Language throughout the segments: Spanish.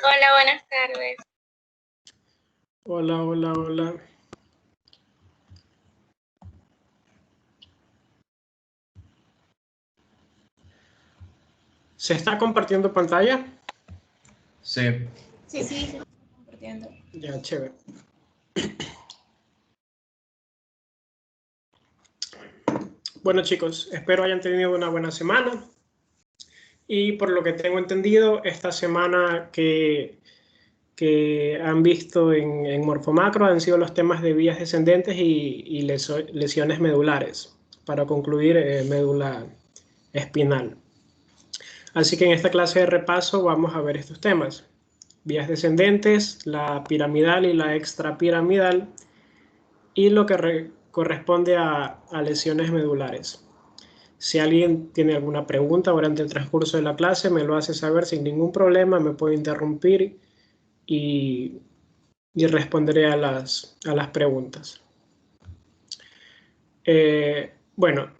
Hola, buenas tardes. Hola, hola, hola. ¿Se está compartiendo pantalla? Sí. Sí, se está compartiendo. Ya, chévere. Bueno, chicos, espero hayan tenido una buena semana. Y por lo que tengo entendido, esta semana que han visto en Morfomacro han sido los temas de vías descendentes y lesiones medulares, para concluir médula espinal. Así que en esta clase de repaso vamos a ver estos temas: vías descendentes, la piramidal y la extrapiramidal, y lo que corresponde a lesiones medulares. Si alguien tiene alguna pregunta durante el transcurso de la clase, me lo hace saber sin ningún problema, me puede interrumpir y responderé a las preguntas. Bueno,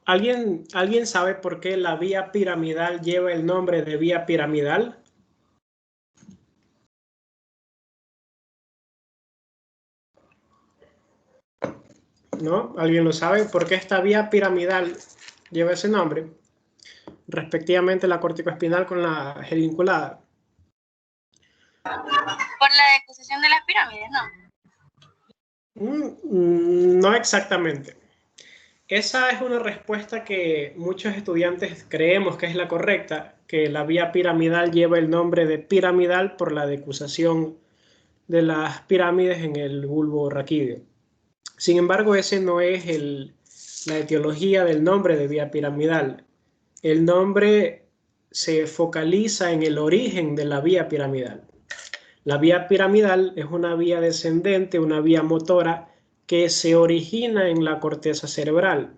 ¿alguien sabe por qué la vía piramidal lleva el nombre de vía piramidal? ¿No? ¿Alguien lo sabe? ¿Por qué esta vía piramidal lleva ese nombre? Respectivamente la corticoespinal con la geniculada. Por la decusación de las pirámides, ¿no? No exactamente. Esa es una respuesta que muchos estudiantes creemos que es la correcta, que la vía piramidal lleva el nombre de piramidal por la decusación de las pirámides en el bulbo raquídeo. Sin embargo, ese no es la etiología del nombre de vía piramidal. El nombre se focaliza en el origen de la vía piramidal. La vía piramidal es una vía descendente, una vía motora que se origina en la corteza cerebral.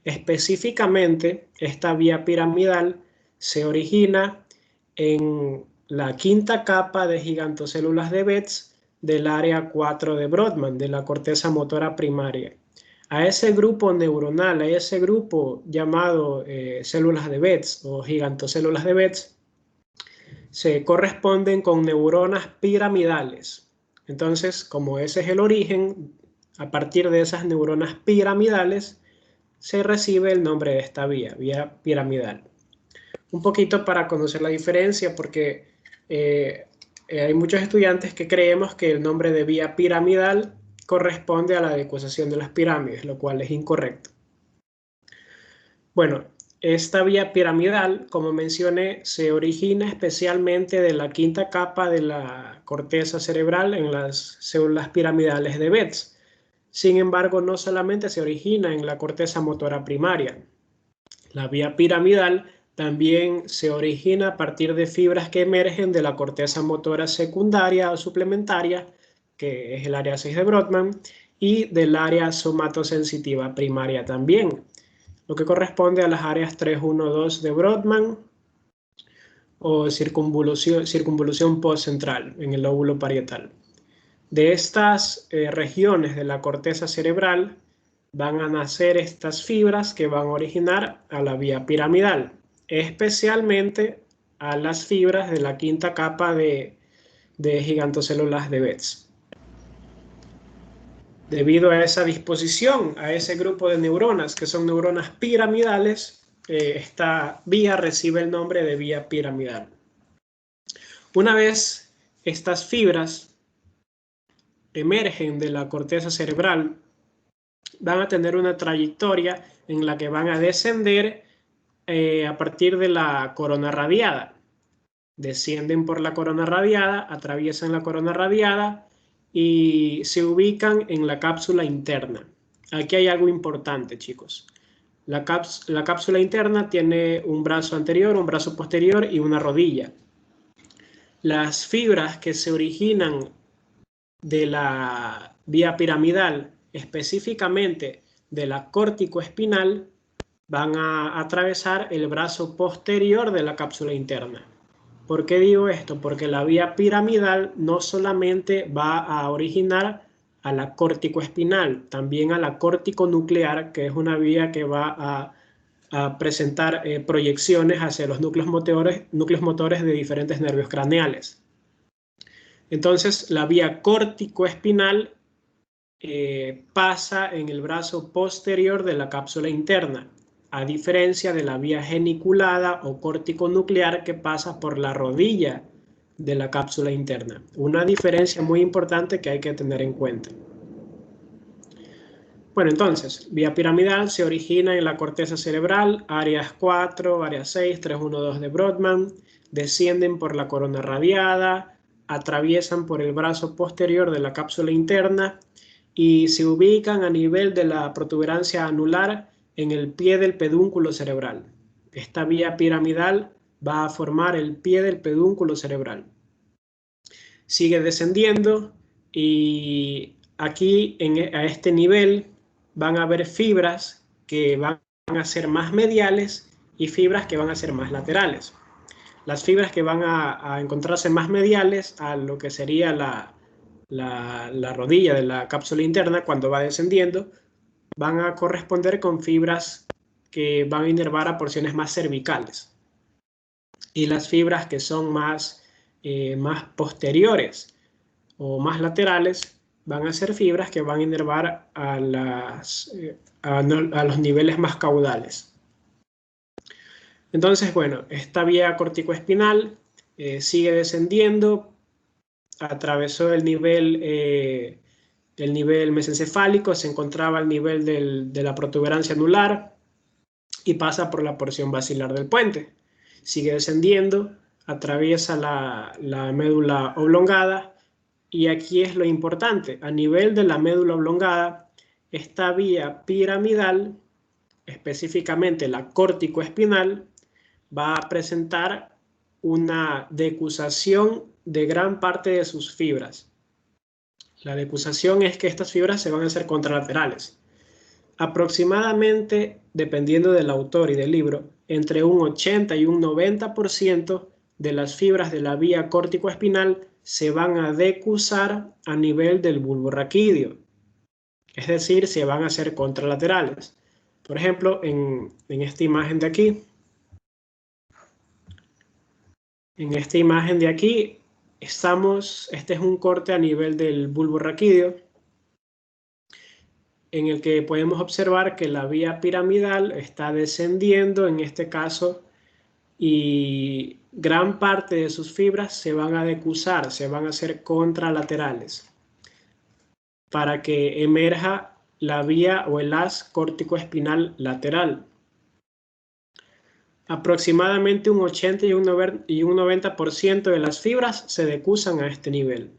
Específicamente, esta vía piramidal se origina en la quinta capa de gigantocélulas de Betz del área 4 de Brodmann, de la corteza motora primaria. A ese grupo neuronal, a ese grupo llamado células de Betz o gigantocélulas de Betz, se corresponden con neuronas piramidales. Entonces, como ese es el origen, a partir de esas neuronas piramidales se recibe el nombre de esta vía, vía piramidal. Un poquito para conocer la diferencia, porque hay muchos estudiantes que creemos que el nombre de vía piramidal corresponde a la decusación de las pirámides, lo cual es incorrecto. Bueno, esta vía piramidal, como mencioné, se origina especialmente de la quinta capa de la corteza cerebral en las células piramidales de Betz. Sin embargo, no solamente se origina en la corteza motora primaria. La vía piramidal también se origina a partir de fibras que emergen de la corteza motora secundaria o suplementaria, que es el área 6 de Brodmann, y del área somatosensitiva primaria también, lo que corresponde a las áreas 3, 1, 2 de Brodmann o circunvolución postcentral en el lóbulo parietal. De estas regiones de la corteza cerebral van a nacer estas fibras que van a originar a la vía piramidal, especialmente a las fibras de la quinta capa de gigantocélulas de Betz. Debido a esa disposición, a ese grupo de neuronas, que son neuronas piramidales, esta vía recibe el nombre de vía piramidal. Una vez estas fibras emergen de la corteza cerebral, van a tener una trayectoria en la que van a descender a partir de la corona radiada. Descienden por la corona radiada, atraviesan la corona radiada y se ubican en la cápsula interna. Aquí hay algo importante, chicos. La cápsula interna tiene un brazo anterior, un brazo posterior y una rodilla. Las fibras que se originan de la vía piramidal, específicamente de la córtico-espinal, van a atravesar el brazo posterior de la cápsula interna. ¿Por qué digo esto? Porque la vía piramidal no solamente va a originar a la córtico-espinal, también a la córtico-nuclear, que es una vía que va a a presentar proyecciones hacia los núcleos motores de diferentes nervios craneales. Entonces, la vía córtico-espinal pasa en el brazo posterior de la cápsula interna, a diferencia de la vía geniculada o córtico-nuclear que pasa por la rodilla de la cápsula interna. Una diferencia muy importante que hay que tener en cuenta. Bueno, entonces, vía piramidal se origina en la corteza cerebral, áreas 4, áreas 6, 312 de Brodmann, descienden por la corona radiada, atraviesan por el brazo posterior de la cápsula interna y se ubican a nivel de la protuberancia anular en el pie del pedúnculo cerebral. Esta vía piramidal va a formar el pie del pedúnculo cerebral. Sigue descendiendo y aquí a este nivel van a haber fibras que van a ser más mediales y fibras que van a ser más laterales. Las fibras que van a encontrarse más mediales a lo que sería la rodilla de la cápsula interna cuando va descendiendo, van a corresponder con fibras que van a inervar a porciones más cervicales. Y las fibras que son más posteriores o más laterales van a ser fibras que van a inervar a los niveles más caudales. Entonces, bueno, esta vía corticoespinal sigue descendiendo, atravesó el nivel mesencefálico, se encontraba al nivel de la protuberancia anular y pasa por la porción basilar del puente. Sigue descendiendo, atraviesa la médula oblongada y aquí es lo importante. A nivel de la médula oblongada, esta vía piramidal, específicamente la córticoespinal, va a presentar una decusación de gran parte de sus fibras. La decusación es que estas fibras se van a hacer contralaterales. Aproximadamente, dependiendo del autor y del libro, entre un 80 y un 90% de las fibras de la vía córtico-espinal se van a decusar a nivel del bulbo raquídeo. Es decir, se van a hacer contralaterales. Por ejemplo, en esta imagen de aquí, este es un corte a nivel del bulbo raquídeo, en el que podemos observar que la vía piramidal está descendiendo en este caso y gran parte de sus fibras se van a decusar, se van a hacer contralaterales para que emerja la vía o el haz córtico-espinal lateral. Aproximadamente un 80 y un 90% de las fibras se decusan a este nivel.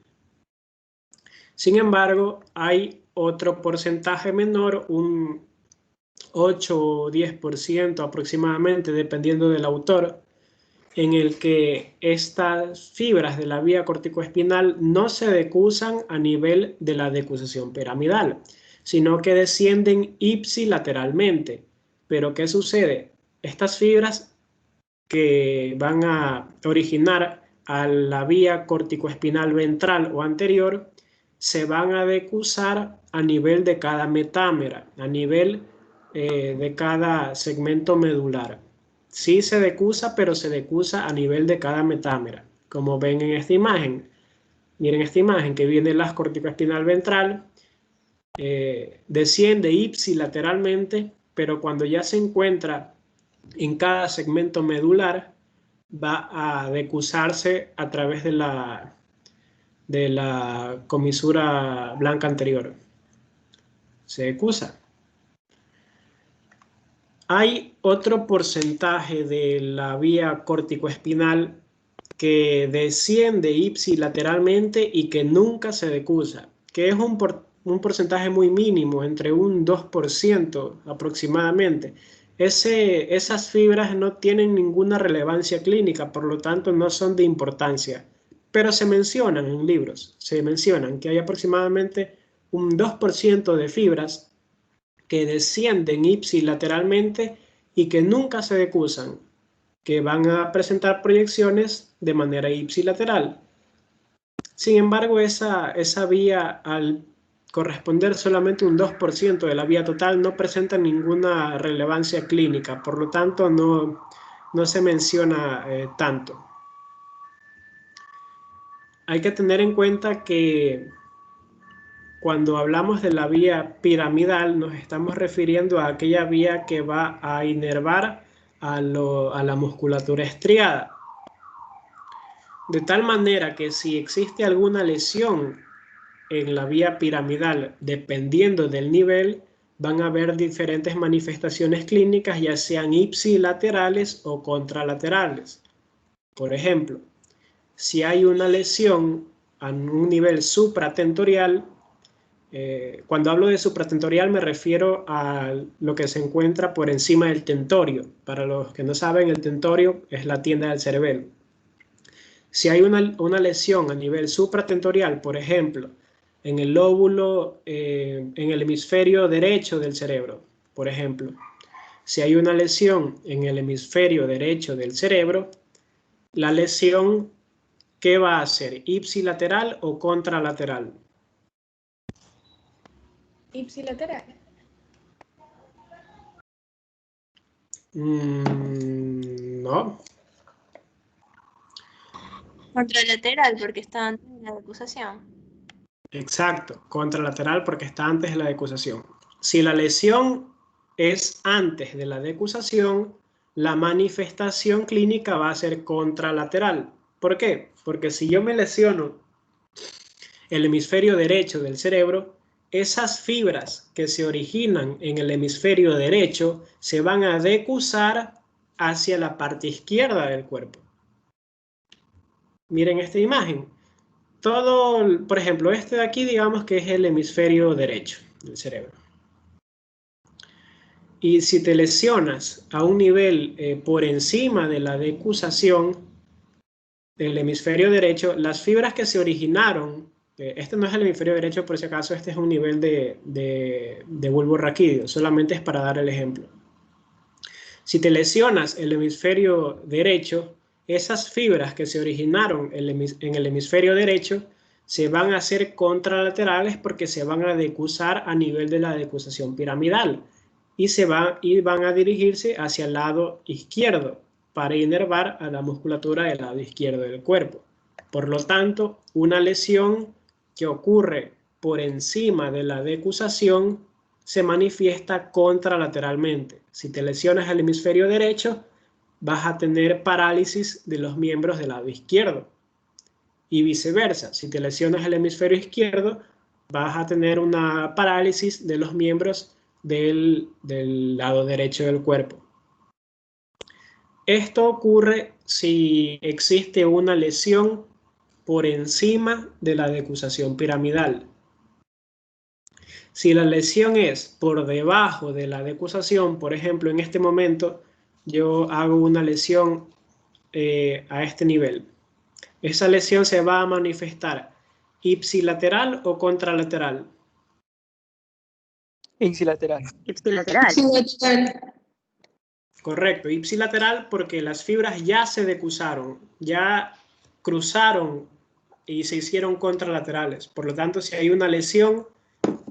Sin embargo, hay otro porcentaje menor, un 8 o 10% aproximadamente, dependiendo del autor, en el que estas fibras de la vía corticoespinal no se decusan a nivel de la decusación piramidal, sino que descienden ipsilateralmente. Pero ¿qué sucede? Estas fibras que van a originar a la vía corticoespinal ventral o anterior se van a decusar a nivel de cada metámera, a nivel de cada segmento medular. Sí se decusa, pero se decusa a nivel de cada metámera, como ven en esta imagen. Miren esta imagen que viene el haz corticoespinal ventral, desciende ipsilateralmente, pero cuando ya se encuentra en cada segmento medular, va a decusarse a través de la comisura blanca anterior. Se decusa. Hay otro porcentaje de la vía córtico-espinal que desciende ipsilateralmente y que nunca se decusa, que es un porcentaje muy mínimo, entre un 2% aproximadamente. Esas fibras no tienen ninguna relevancia clínica, por lo tanto no son de importancia, pero se mencionan en libros, se mencionan que hay aproximadamente un 2% de fibras que descienden ipsilateralmente y que nunca se decusan, que van a presentar proyecciones de manera ipsilateral. Sin embargo, esa vía al corresponder solamente un 2% de la vía total, no presenta ninguna relevancia clínica, por lo tanto no se menciona tanto. Hay que tener en cuenta que cuando hablamos de la vía piramidal nos estamos refiriendo a aquella vía que va a inervar a la musculatura estriada. De tal manera que si existe alguna lesión en la vía piramidal, dependiendo del nivel, van a haber diferentes manifestaciones clínicas, ya sean ipsilaterales o contralaterales. Por ejemplo, si hay una lesión a un nivel supratentorial, cuando hablo de supratentorial me refiero a lo que se encuentra por encima del tentorio. Para los que no saben, el tentorio es la tienda del cerebelo. Si hay una lesión a nivel supratentorial, por ejemplo, en el lóbulo, en el hemisferio derecho del cerebro, por ejemplo, si hay una lesión en el hemisferio derecho del cerebro, la lesión, ¿qué va a ser? ¿Ipsilateral o contralateral? Ipsilateral. No. Contralateral, porque está antes de la decusación. Exacto, contralateral porque está antes de la decusación. Si la lesión es antes de la decusación, la manifestación clínica va a ser contralateral. ¿Por qué? Porque si yo me lesiono el hemisferio derecho del cerebro, esas fibras que se originan en el hemisferio derecho se van a decusar hacia la parte izquierda del cuerpo. Miren esta imagen. Todo, por ejemplo, este de aquí, digamos que es el hemisferio derecho del cerebro. Y si te lesionas a un nivel por encima de la decusación del hemisferio derecho, las fibras que se originaron, este no es el hemisferio derecho por si acaso, este es un nivel de bulbo raquídeo, solamente es para dar el ejemplo. Si te lesionas el hemisferio derecho, esas fibras que se originaron en el hemisferio derecho se van a hacer contralaterales porque se van a decusar a nivel de la decusación piramidal y van a dirigirse hacia el lado izquierdo para inervar a la musculatura del lado izquierdo del cuerpo. Por lo tanto, una lesión que ocurre por encima de la decusación se manifiesta contralateralmente. Si te lesionas el hemisferio derecho, vas a tener parálisis de los miembros del lado izquierdo. Y viceversa, si te lesionas el hemisferio izquierdo, vas a tener una parálisis de los miembros del lado derecho del cuerpo. Esto ocurre si existe una lesión por encima de la decusación piramidal. Si la lesión es por debajo de la decusación, por ejemplo, en este momento yo hago una lesión a este nivel. Esa lesión se va a manifestar ipsilateral o contralateral. Ipsilateral. Ipsilateral. Correcto, ipsilateral porque las fibras ya se decusaron, ya cruzaron y se hicieron contralaterales. Por lo tanto, si hay una lesión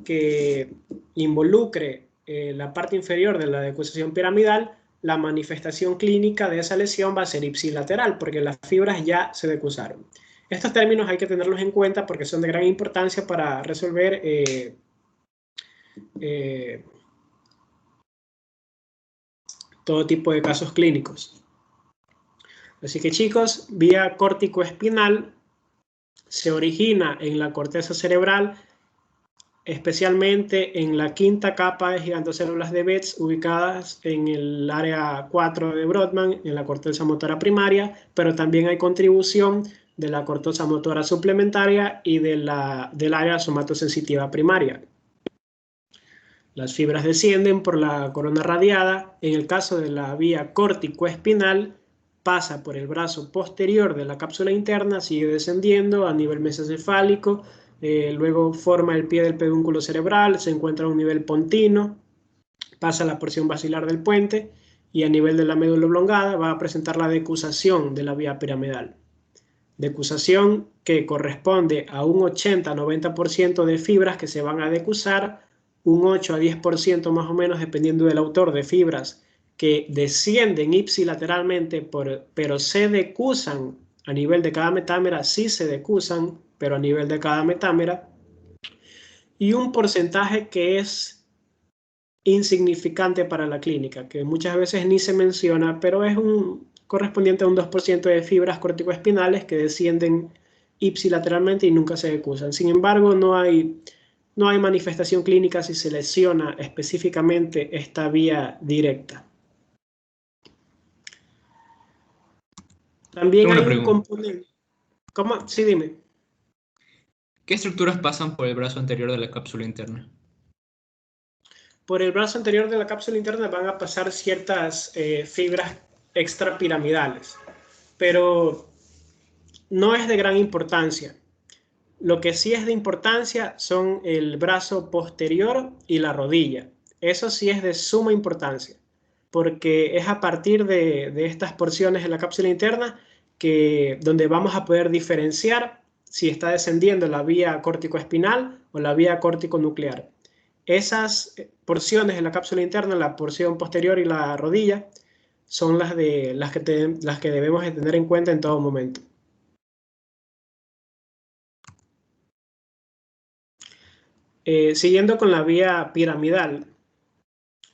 que involucre la parte inferior de la decusación piramidal, la manifestación clínica de esa lesión va a ser ipsilateral porque las fibras ya se decusaron. Estos términos hay que tenerlos en cuenta porque son de gran importancia para resolver todo tipo de casos clínicos. Así que chicos, vía córtico-espinal se origina en la corteza cerebral, especialmente en la quinta capa de gigantocélulas de Betz ubicadas en el área 4 de Brodmann, en la corteza motora primaria, pero también hay contribución de la corteza motora suplementaria y del área somatosensitiva primaria. Las fibras descienden por la corona radiada. En el caso de la vía córtico-espinal, pasa por el brazo posterior de la cápsula interna, sigue descendiendo a nivel mesocefálico, luego forma el pie del pedúnculo cerebral, se encuentra a un nivel pontino, pasa a la porción basilar del puente y a nivel de la médula oblongada va a presentar la decusación de la vía piramidal. Decusación que corresponde a un 80-90% de fibras que se van a decusar, un 8 a 10% más o menos, dependiendo del autor, de fibras que descienden ipsilateralmente, pero se decusan a nivel de cada metámera, sí se decusan, pero a nivel de cada metámera, y un porcentaje que es insignificante para la clínica, que muchas veces ni se menciona, pero es correspondiente a un 2% de fibras corticoespinales que descienden ipsilateralmente y nunca se decusan. Sin embargo, no hay manifestación clínica si se lesiona específicamente esta vía directa. También Tengo hay una un pregunta. componente. ¿Cómo? Sí, dime. ¿Qué estructuras pasan por el brazo anterior de la cápsula interna? Por el brazo anterior de la cápsula interna van a pasar ciertas fibras extrapiramidales, pero no es de gran importancia. Lo que sí es de importancia son el brazo posterior y la rodilla. Eso sí es de suma importancia, porque es a partir de estas porciones de la cápsula interna donde vamos a poder diferenciar si está descendiendo la vía córtico-espinal o la vía córtico-nuclear. Esas porciones de la cápsula interna, la porción posterior y la rodilla, son las que debemos de tener en cuenta en todo momento. Siguiendo con la vía piramidal.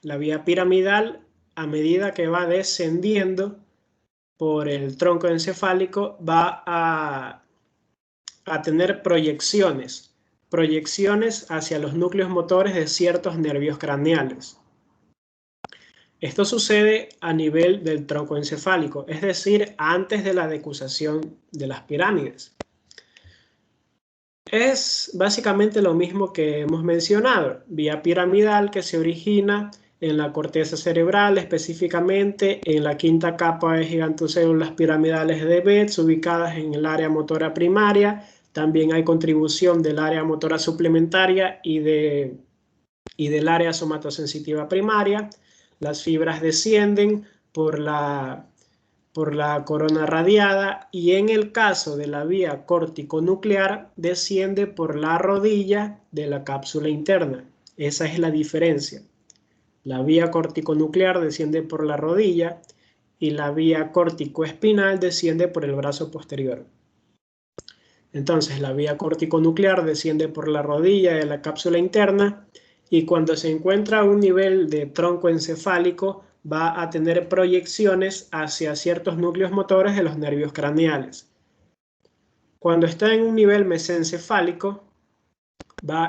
La vía piramidal, a medida que va descendiendo por el tronco encefálico, va a tener proyecciones hacia los núcleos motores de ciertos nervios craneales. Esto sucede a nivel del tronco encefálico, es decir, antes de la decusación de las pirámides. Es básicamente lo mismo que hemos mencionado, vía piramidal que se origina en la corteza cerebral, específicamente en la quinta capa de gigantocélulas piramidales de Betz, ubicadas en el área motora primaria. También hay contribución del área motora suplementaria y del área somatosensitiva primaria. Las fibras descienden por la corona radiada y en el caso de la vía córtico-nuclear desciende por la rodilla de la cápsula interna. Esa es la diferencia. La vía córtico-nuclear desciende por la rodilla y la vía córtico-espinal desciende por el brazo posterior. Entonces, la vía córtico-nuclear desciende por la rodilla de la cápsula interna y cuando se encuentra a un nivel de tronco encefálico va a tener proyecciones hacia ciertos núcleos motores de los nervios craneales. Cuando está en un nivel mesencefálico,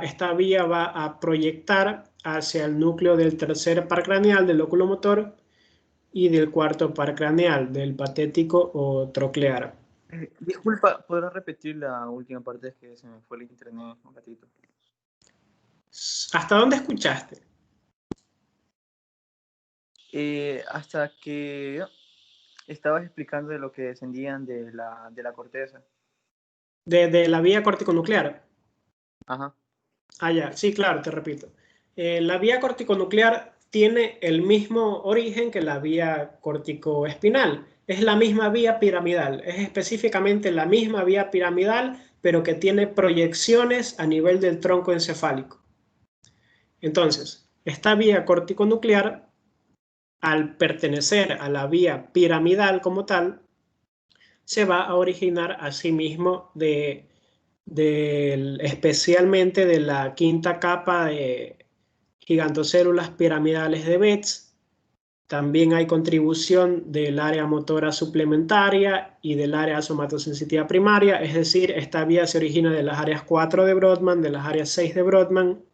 esta vía va a proyectar hacia el núcleo del tercer par craneal del lóculo motor y del cuarto par craneal, del patético o troclear. Disculpa, ¿podrás repetir la última parte? Es que se me fue el internet un ratito. ¿Hasta dónde escuchaste? Hasta que estabas explicando de lo que descendían de la corteza. De la vía córtico-nuclear. Ajá. Ah, ya, sí, claro, te repito. La vía córtico-nuclear tiene el mismo origen que la vía córtico-espinal. Es la misma vía piramidal, es específicamente la misma vía piramidal, pero que tiene proyecciones a nivel del tronco encefálico. Entonces, esta vía córtico-nuclear, al pertenecer a la vía piramidal como tal, se va a originar a sí mismo especialmente de la quinta capa de gigantocélulas piramidales de Betz. También hay contribución del área motora suplementaria y del área somatosensitiva primaria, es decir, esta vía se origina de las áreas 4 de Brodmann, de las áreas 6 de Brodmann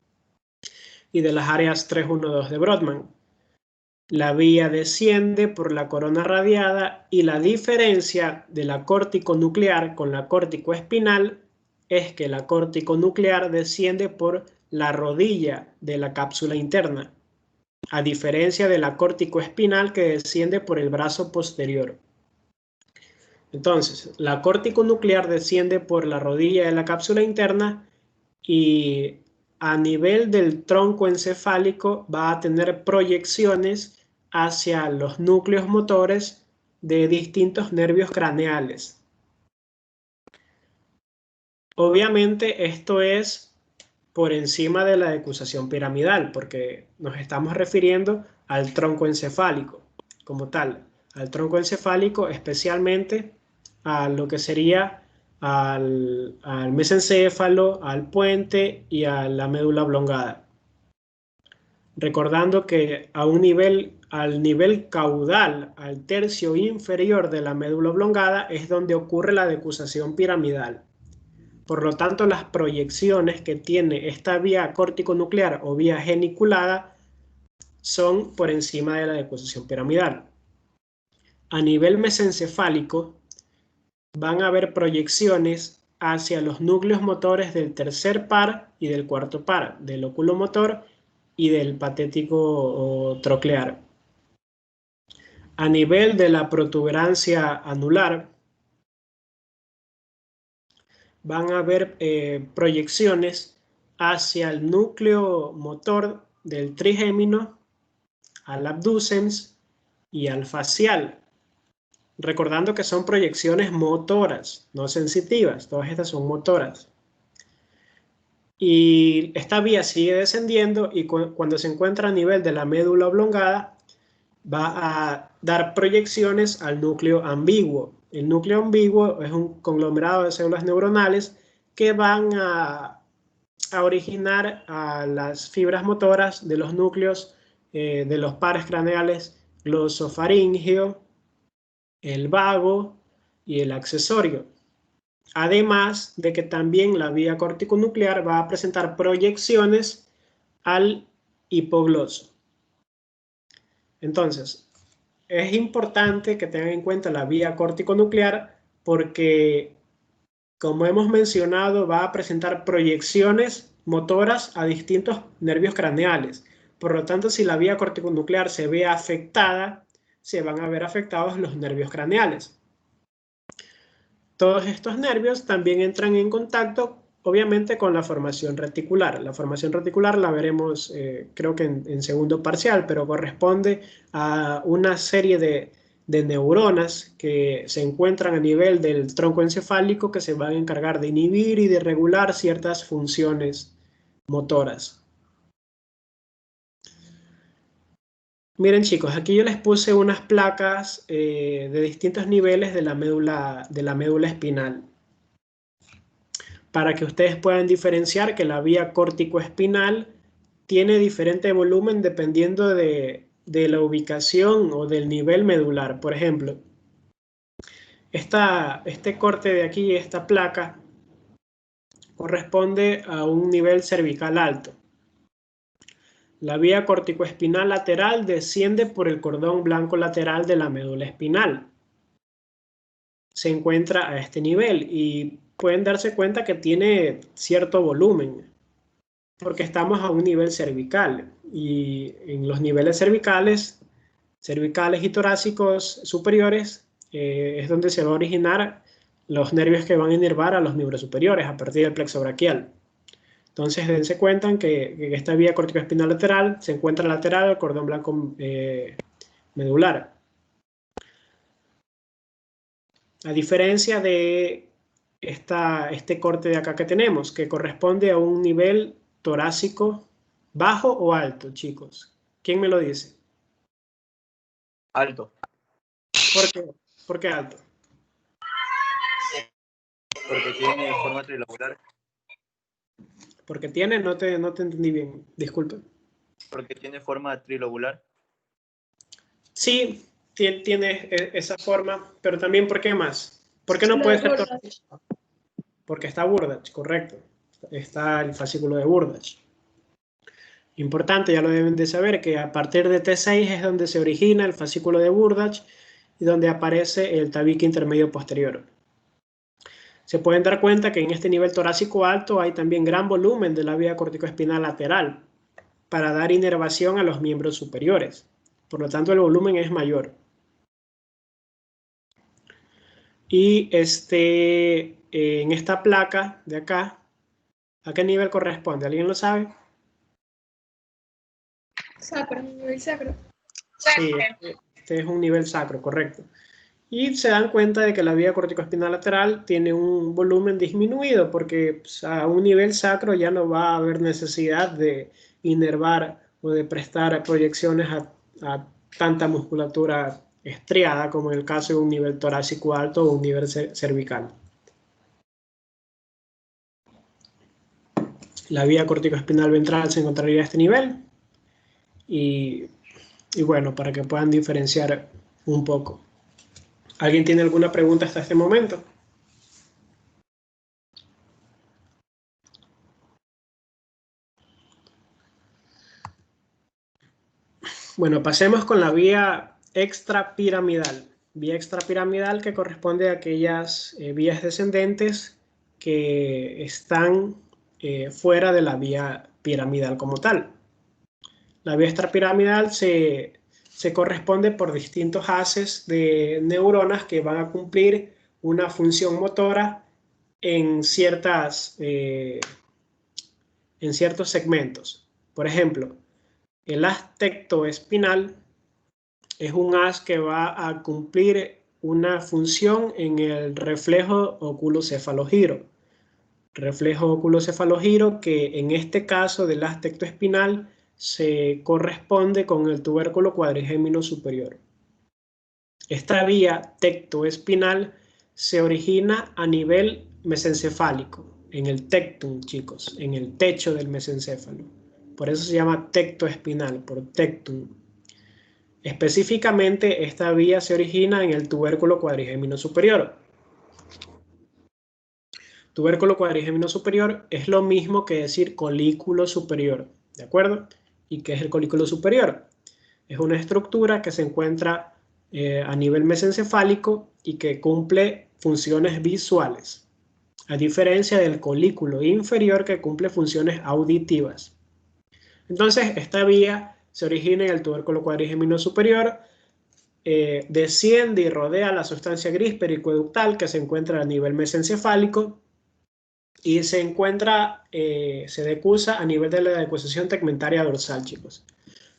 y de las áreas 3-1-2 de Brodmann. La vía desciende por la corona radiada y la diferencia de la córtico-nuclear con la córtico-espinal es que la córtico-nuclear desciende por la rodilla de la cápsula interna, a diferencia de la córtico-espinal que desciende por el brazo posterior. Entonces, la córtico-nuclear desciende por la rodilla de la cápsula interna y a nivel del tronco encefálico va a tener proyecciones hacia los núcleos motores de distintos nervios craneales. obviamente esto es por encima de la decusación piramidal, porque nos estamos refiriendo al tronco encefálico como tal, al tronco encefálico, especialmente a lo que sería al mesencéfalo, al puente y a la médula oblongada. Recordando que al nivel caudal, al tercio inferior de la médula oblongada, es donde ocurre la decusación piramidal. Por lo tanto, las proyecciones que tiene esta vía córtico-nuclear o vía geniculada son por encima de la decusación piramidal. A nivel mesencefálico, van a haber proyecciones hacia los núcleos motores del tercer par y del cuarto par, del oculomotor y del patético troclear. A nivel de la protuberancia anular, van a haber proyecciones hacia el núcleo motor del trigémino, al abducens y al facial. Recordando que son proyecciones motoras, no sensitivas, todas estas son motoras. Y esta vía sigue descendiendo y cuando se encuentra a nivel de la médula oblongada, va a dar proyecciones al núcleo ambiguo. El núcleo ambiguo es un conglomerado de células neuronales que van a originar a las fibras motoras de los núcleos de los pares craneales glosofaríngeo, el vago y el accesorio. Además de que también la vía corticonuclear va a presentar proyecciones al hipogloso. Entonces, es importante que tengan en cuenta la vía corticonuclear porque, como hemos mencionado, va a presentar proyecciones motoras a distintos nervios craneales. Por lo tanto, si la vía corticonuclear se ve afectada, se van a ver afectados los nervios craneales. Todos estos nervios también entran en contacto, obviamente, con la formación reticular. La formación reticular la veremos, creo que en segundo parcial, pero corresponde a una serie de neuronas que se encuentran a nivel del tronco encefálico que se van a encargar de inhibir y de regular ciertas funciones motoras. Miren, chicos, aquí yo les puse unas placas de distintos niveles de la médula espinal para que ustedes puedan diferenciar que la vía córtico-espinal tiene diferente volumen dependiendo de la ubicación o del nivel medular. Por ejemplo, este corte de aquí, esta placa, corresponde a un nivel cervical alto. La vía corticoespinal lateral desciende por el cordón blanco lateral de la médula espinal. Se encuentra a este nivel y pueden darse cuenta que tiene cierto volumen porque estamos a un nivel cervical y en los niveles cervicales y torácicos superiores es donde se va a originar los nervios que van a inervar a los miembros superiores a partir del plexo braquial. Entonces, dense cuenta que esta vía corticoespinal lateral se encuentra lateral al cordón blanco medular. A diferencia de este corte de acá que tenemos, que corresponde a un nivel torácico bajo o alto, chicos. ¿Quién me lo dice? Alto. ¿Por qué alto? Porque tiene forma trilobular. Porque tiene, no te entendí bien, disculpe. Porque tiene forma trilobular. Sí, tiene esa forma, pero también ¿por qué más? ¿Por qué no puede ser torácico? Porque está Burdach, correcto. Está el fascículo de Burdach. Importante, ya lo deben de saber, que a partir de T6 es donde se origina el fascículo de Burdach y donde aparece el tabique intermedio posterior. Se pueden dar cuenta que en este nivel torácico alto hay también gran volumen de la vía corticoespinal lateral para dar inervación a los miembros superiores. Por lo tanto, el volumen es mayor. Y en esta placa de acá, ¿a qué nivel corresponde? ¿Alguien lo sabe? Sacro, nivel sacro. Sí, este es un nivel sacro, correcto. Y se dan cuenta de que la vía corticoespinal lateral tiene un volumen disminuido porque pues, a un nivel sacro ya no va a haber necesidad de inervar o de prestar proyecciones a tanta musculatura estriada como en el caso de un nivel torácico alto o un nivel cervical. La vía corticoespinal ventral se encontraría a este nivel y bueno, para que puedan diferenciar un poco. ¿Alguien tiene alguna pregunta hasta este momento? Bueno, pasemos con la vía extrapiramidal. Vía extrapiramidal que corresponde a aquellas vías descendentes que están fuera de la vía piramidal como tal. La vía extrapiramidal se corresponde por distintos haces de neuronas que van a cumplir una función motora en ciertos segmentos. Por ejemplo, el haz tectoespinal es un haz que va a cumplir una función en el reflejo oculocefalogiro. Reflejo oculocefalogiro que en este caso del haz tectoespinal se corresponde con el tubérculo cuadrigémino superior. Esta vía tectoespinal se origina a nivel mesencefálico, en el tectum, chicos, en el techo del mesencéfalo. Por eso se llama tectoespinal, por tectum. Específicamente, esta vía se origina en el tubérculo cuadrigémino superior. Tubérculo cuadrigémino superior es lo mismo que decir colículo superior, ¿de acuerdo? ¿Y qué es el colículo superior? Es una estructura que se encuentra a nivel mesencefálico y que cumple funciones visuales, a diferencia del colículo inferior que cumple funciones auditivas. Entonces, esta vía se origina en el tubérculo cuadrigémino superior, desciende y rodea la sustancia gris pericoeductal que se encuentra a nivel mesencefálico y se encuentra, se decusa a nivel de la decusación tegmentaria dorsal, chicos.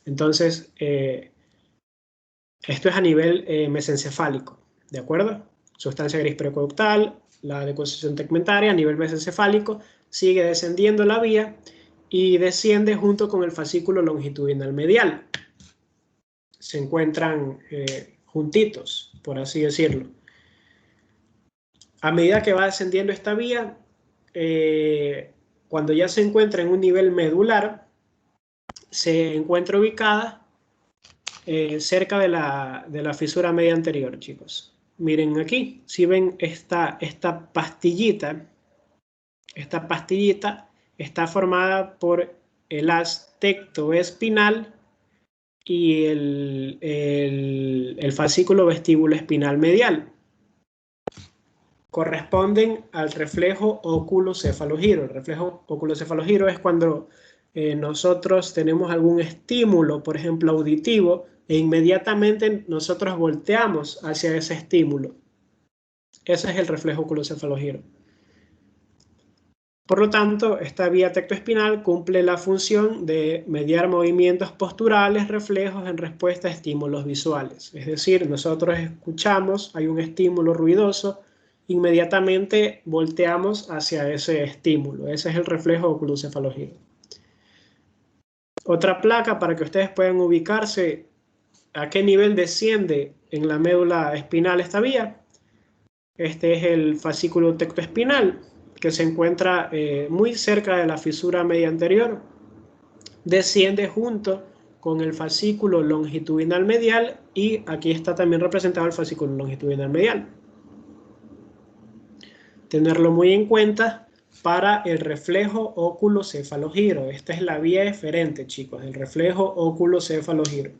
Entonces, esto es a nivel mesencefálico, ¿de acuerdo? Sustancia gris pericoeductal, la decusación tegmentaria a nivel mesencefálico, sigue descendiendo la vía y desciende junto con el fascículo longitudinal medial. Se encuentran juntitos, por así decirlo. A medida que va descendiendo esta vía, cuando ya se encuentra en un nivel medular, se encuentra ubicada cerca de la fisura media anterior, chicos. Miren aquí, si ven esta pastillita está formada por el haz tectoespinal y el fascículo vestíbulo-espinal medial. Corresponden al reflejo oculocefalogiro. El reflejo oculocefalogiro es cuando nosotros tenemos algún estímulo, por ejemplo auditivo, e inmediatamente nosotros volteamos hacia ese estímulo. Ese es el reflejo oculocefalogiro. Por lo tanto, esta vía tectoespinal cumple la función de mediar movimientos posturales, reflejos en respuesta a estímulos visuales. Es decir, nosotros escuchamos, hay un estímulo ruidoso, inmediatamente volteamos hacia ese estímulo. Ese es el reflejo oculocefalogiro. Otra placa para que ustedes puedan ubicarse a qué nivel desciende en la médula espinal esta vía. Este es el fascículo tectoespinal, que se encuentra muy cerca de la fisura media anterior. Desciende junto con el fascículo longitudinal medial y aquí está también representado el fascículo longitudinal medial. Tenerlo muy en cuenta para el reflejo oculocefalogiro. Esta es la vía eferente, chicos, el reflejo oculocefalogiro.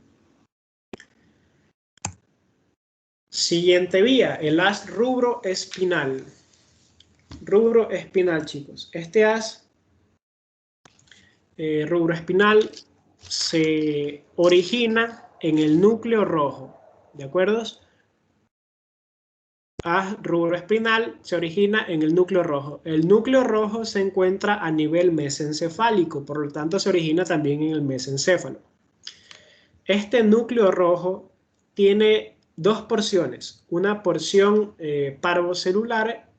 Siguiente vía, el haz rubroespinal. Rubroespinal, chicos. Este haz rubroespinal se origina en el núcleo rojo, ¿de acuerdo? Haz rubroespinal se origina en el núcleo rojo. El núcleo rojo se encuentra a nivel mesencefálico, por lo tanto se origina también en el mesencéfalo. Este núcleo rojo tiene dos porciones. Una porción parvocelular,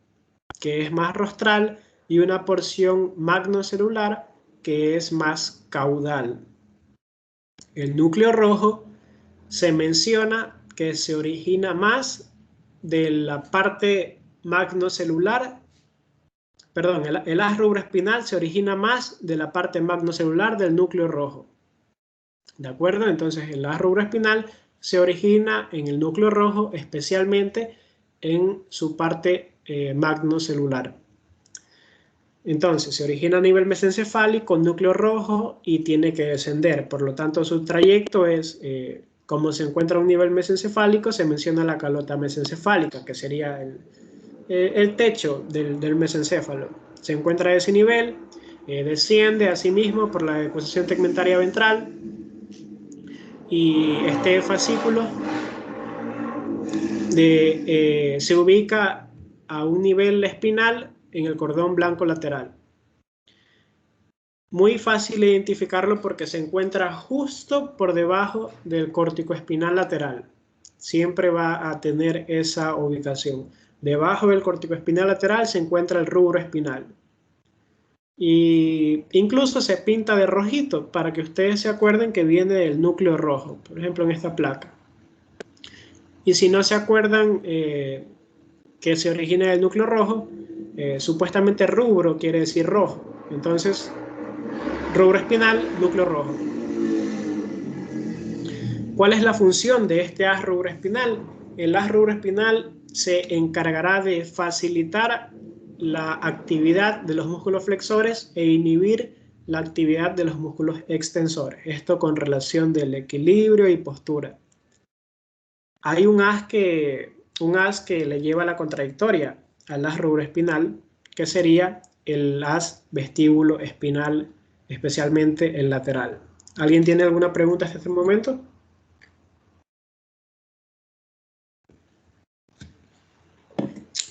que es más rostral, y una porción magnocelular, que es más caudal. El núcleo rojo se menciona que se origina más de la parte magnocelular, perdón, el haz rubroespinal se origina más de la parte magnocelular del núcleo rojo. ¿De acuerdo? Entonces el haz rubroespinal se origina en el núcleo rojo, especialmente en su parte magnocelular. Entonces, se origina a nivel mesencefálico, núcleo rojo, y tiene que descender. Por lo tanto, su trayecto es, como se encuentra a un nivel mesencefálico, se menciona la calota mesencefálica, que sería el techo del mesencéfalo. Se encuentra a ese nivel, desciende a sí mismo por la decusación tegmentaria ventral, y este fascículo se ubica a un nivel espinal en el cordón blanco lateral. Muy fácil identificarlo porque se encuentra justo por debajo del córtico espinal lateral. Siempre va a tener esa ubicación. Debajo del córtico espinal lateral se encuentra el rubro espinal. Y incluso se pinta de rojito para que ustedes se acuerden que viene del núcleo rojo, por ejemplo en esta placa. Y si no se acuerdan que se origina del núcleo rojo, supuestamente rubro quiere decir rojo. Entonces, rubro espinal, núcleo rojo. ¿Cuál es la función de este haz rubroespinal? El haz rubroespinal se encargará de facilitar la actividad de los músculos flexores e inhibir la actividad de los músculos extensores. Esto con relación del equilibrio y postura. Hay un haz que le lleva la contradictoria al haz rubroespinal, que sería el haz vestíbulo espinal, especialmente el lateral. ¿Alguien tiene alguna pregunta hasta este momento?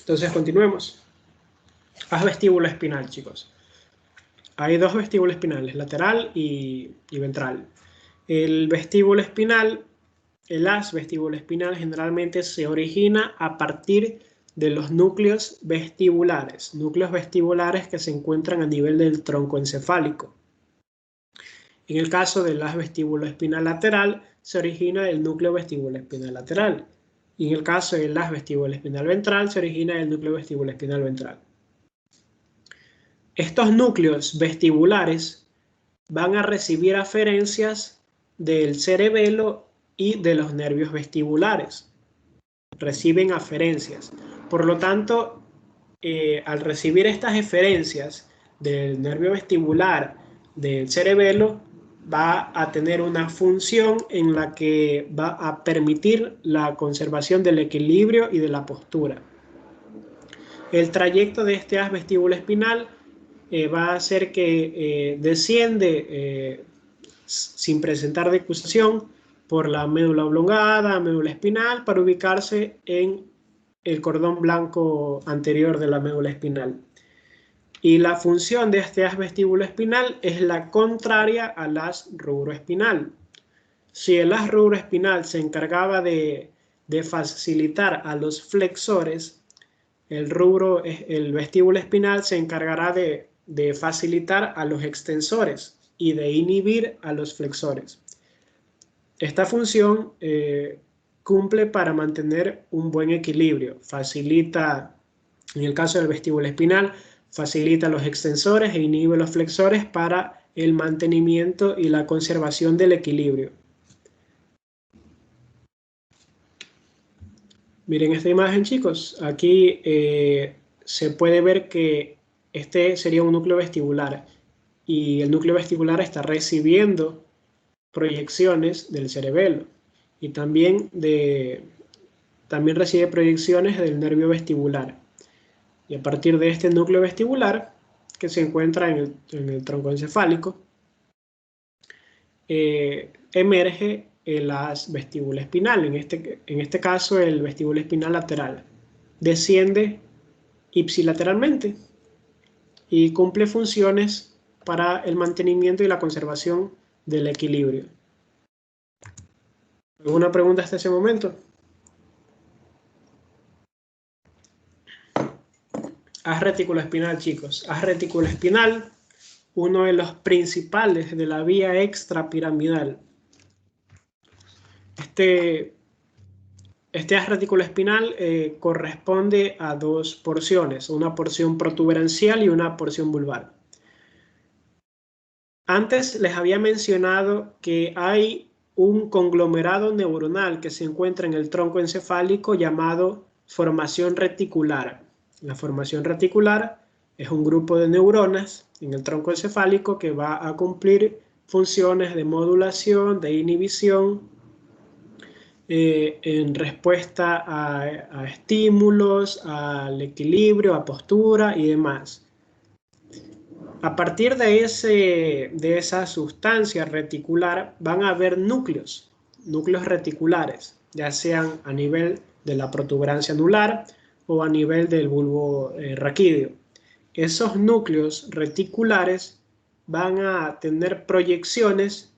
Entonces continuemos. Haz vestíbulo espinal, chicos. Hay dos vestíbulos espinales, lateral y ventral. El vestíbulo espinal, el haz vestíbulo espinal generalmente se origina a partir de los núcleos vestibulares que se encuentran a nivel del tronco encefálico. En el caso del haz vestíbulo espinal lateral, se origina del núcleo vestíbulo espinal lateral. Y en el caso del haz vestíbulo espinal ventral, se origina del núcleo vestíbulo espinal ventral. Estos núcleos vestibulares van a recibir aferencias del cerebelo y de los nervios vestibulares. Reciben aferencias. Por lo tanto, al recibir estas eferencias del nervio vestibular, del cerebelo, va a tener una función en la que va a permitir la conservación del equilibrio y de la postura. El trayecto de este haz vestíbulo espinal va a hacer que desciende sin presentar decusación por la médula oblongada, médula espinal, para ubicarse en el cordón blanco anterior de la médula espinal. Y la función de este haz vestíbulo espinal es la contraria al haz rubroespinal. Si el haz rubroespinal se encargaba de facilitar a los flexores, el vestíbulo espinal se encargará de facilitar a los extensores y de inhibir a los flexores. Esta función cumple para mantener un buen equilibrio. Facilita, en el caso del vestíbulo espinal, facilita los extensores e inhibe los flexores para el mantenimiento y la conservación del equilibrio. Miren esta imagen, chicos. Aquí se puede ver que este sería un núcleo vestibular y el núcleo vestibular está recibiendo proyecciones del cerebelo y también recibe proyecciones del nervio vestibular. Y a partir de este núcleo vestibular, que se encuentra en el tronco encefálico, emerge el haz vestíbulo espinal, en este caso el vestíbulo espinal lateral. Desciende ipsilateralmente y cumple funciones para el mantenimiento y la conservación del equilibrio. ¿Alguna pregunta hasta ese momento? haz reticuloespinal, chicos. Haz reticuloespinal, uno de los principales de la vía extrapiramidal. Este haz reticuloespinal corresponde a dos porciones, una porción protuberancial y una porción vulvar. Antes les había mencionado que hay un conglomerado neuronal que se encuentra en el tronco encefálico llamado formación reticular. La formación reticular es un grupo de neuronas en el tronco encefálico que va a cumplir funciones de modulación, de inhibición, en respuesta a estímulos, al equilibrio, a postura y demás. A partir de esa sustancia reticular van a haber núcleos reticulares, ya sean a nivel de la protuberancia anular o a nivel del bulbo raquídeo. Esos núcleos reticulares van a tener proyecciones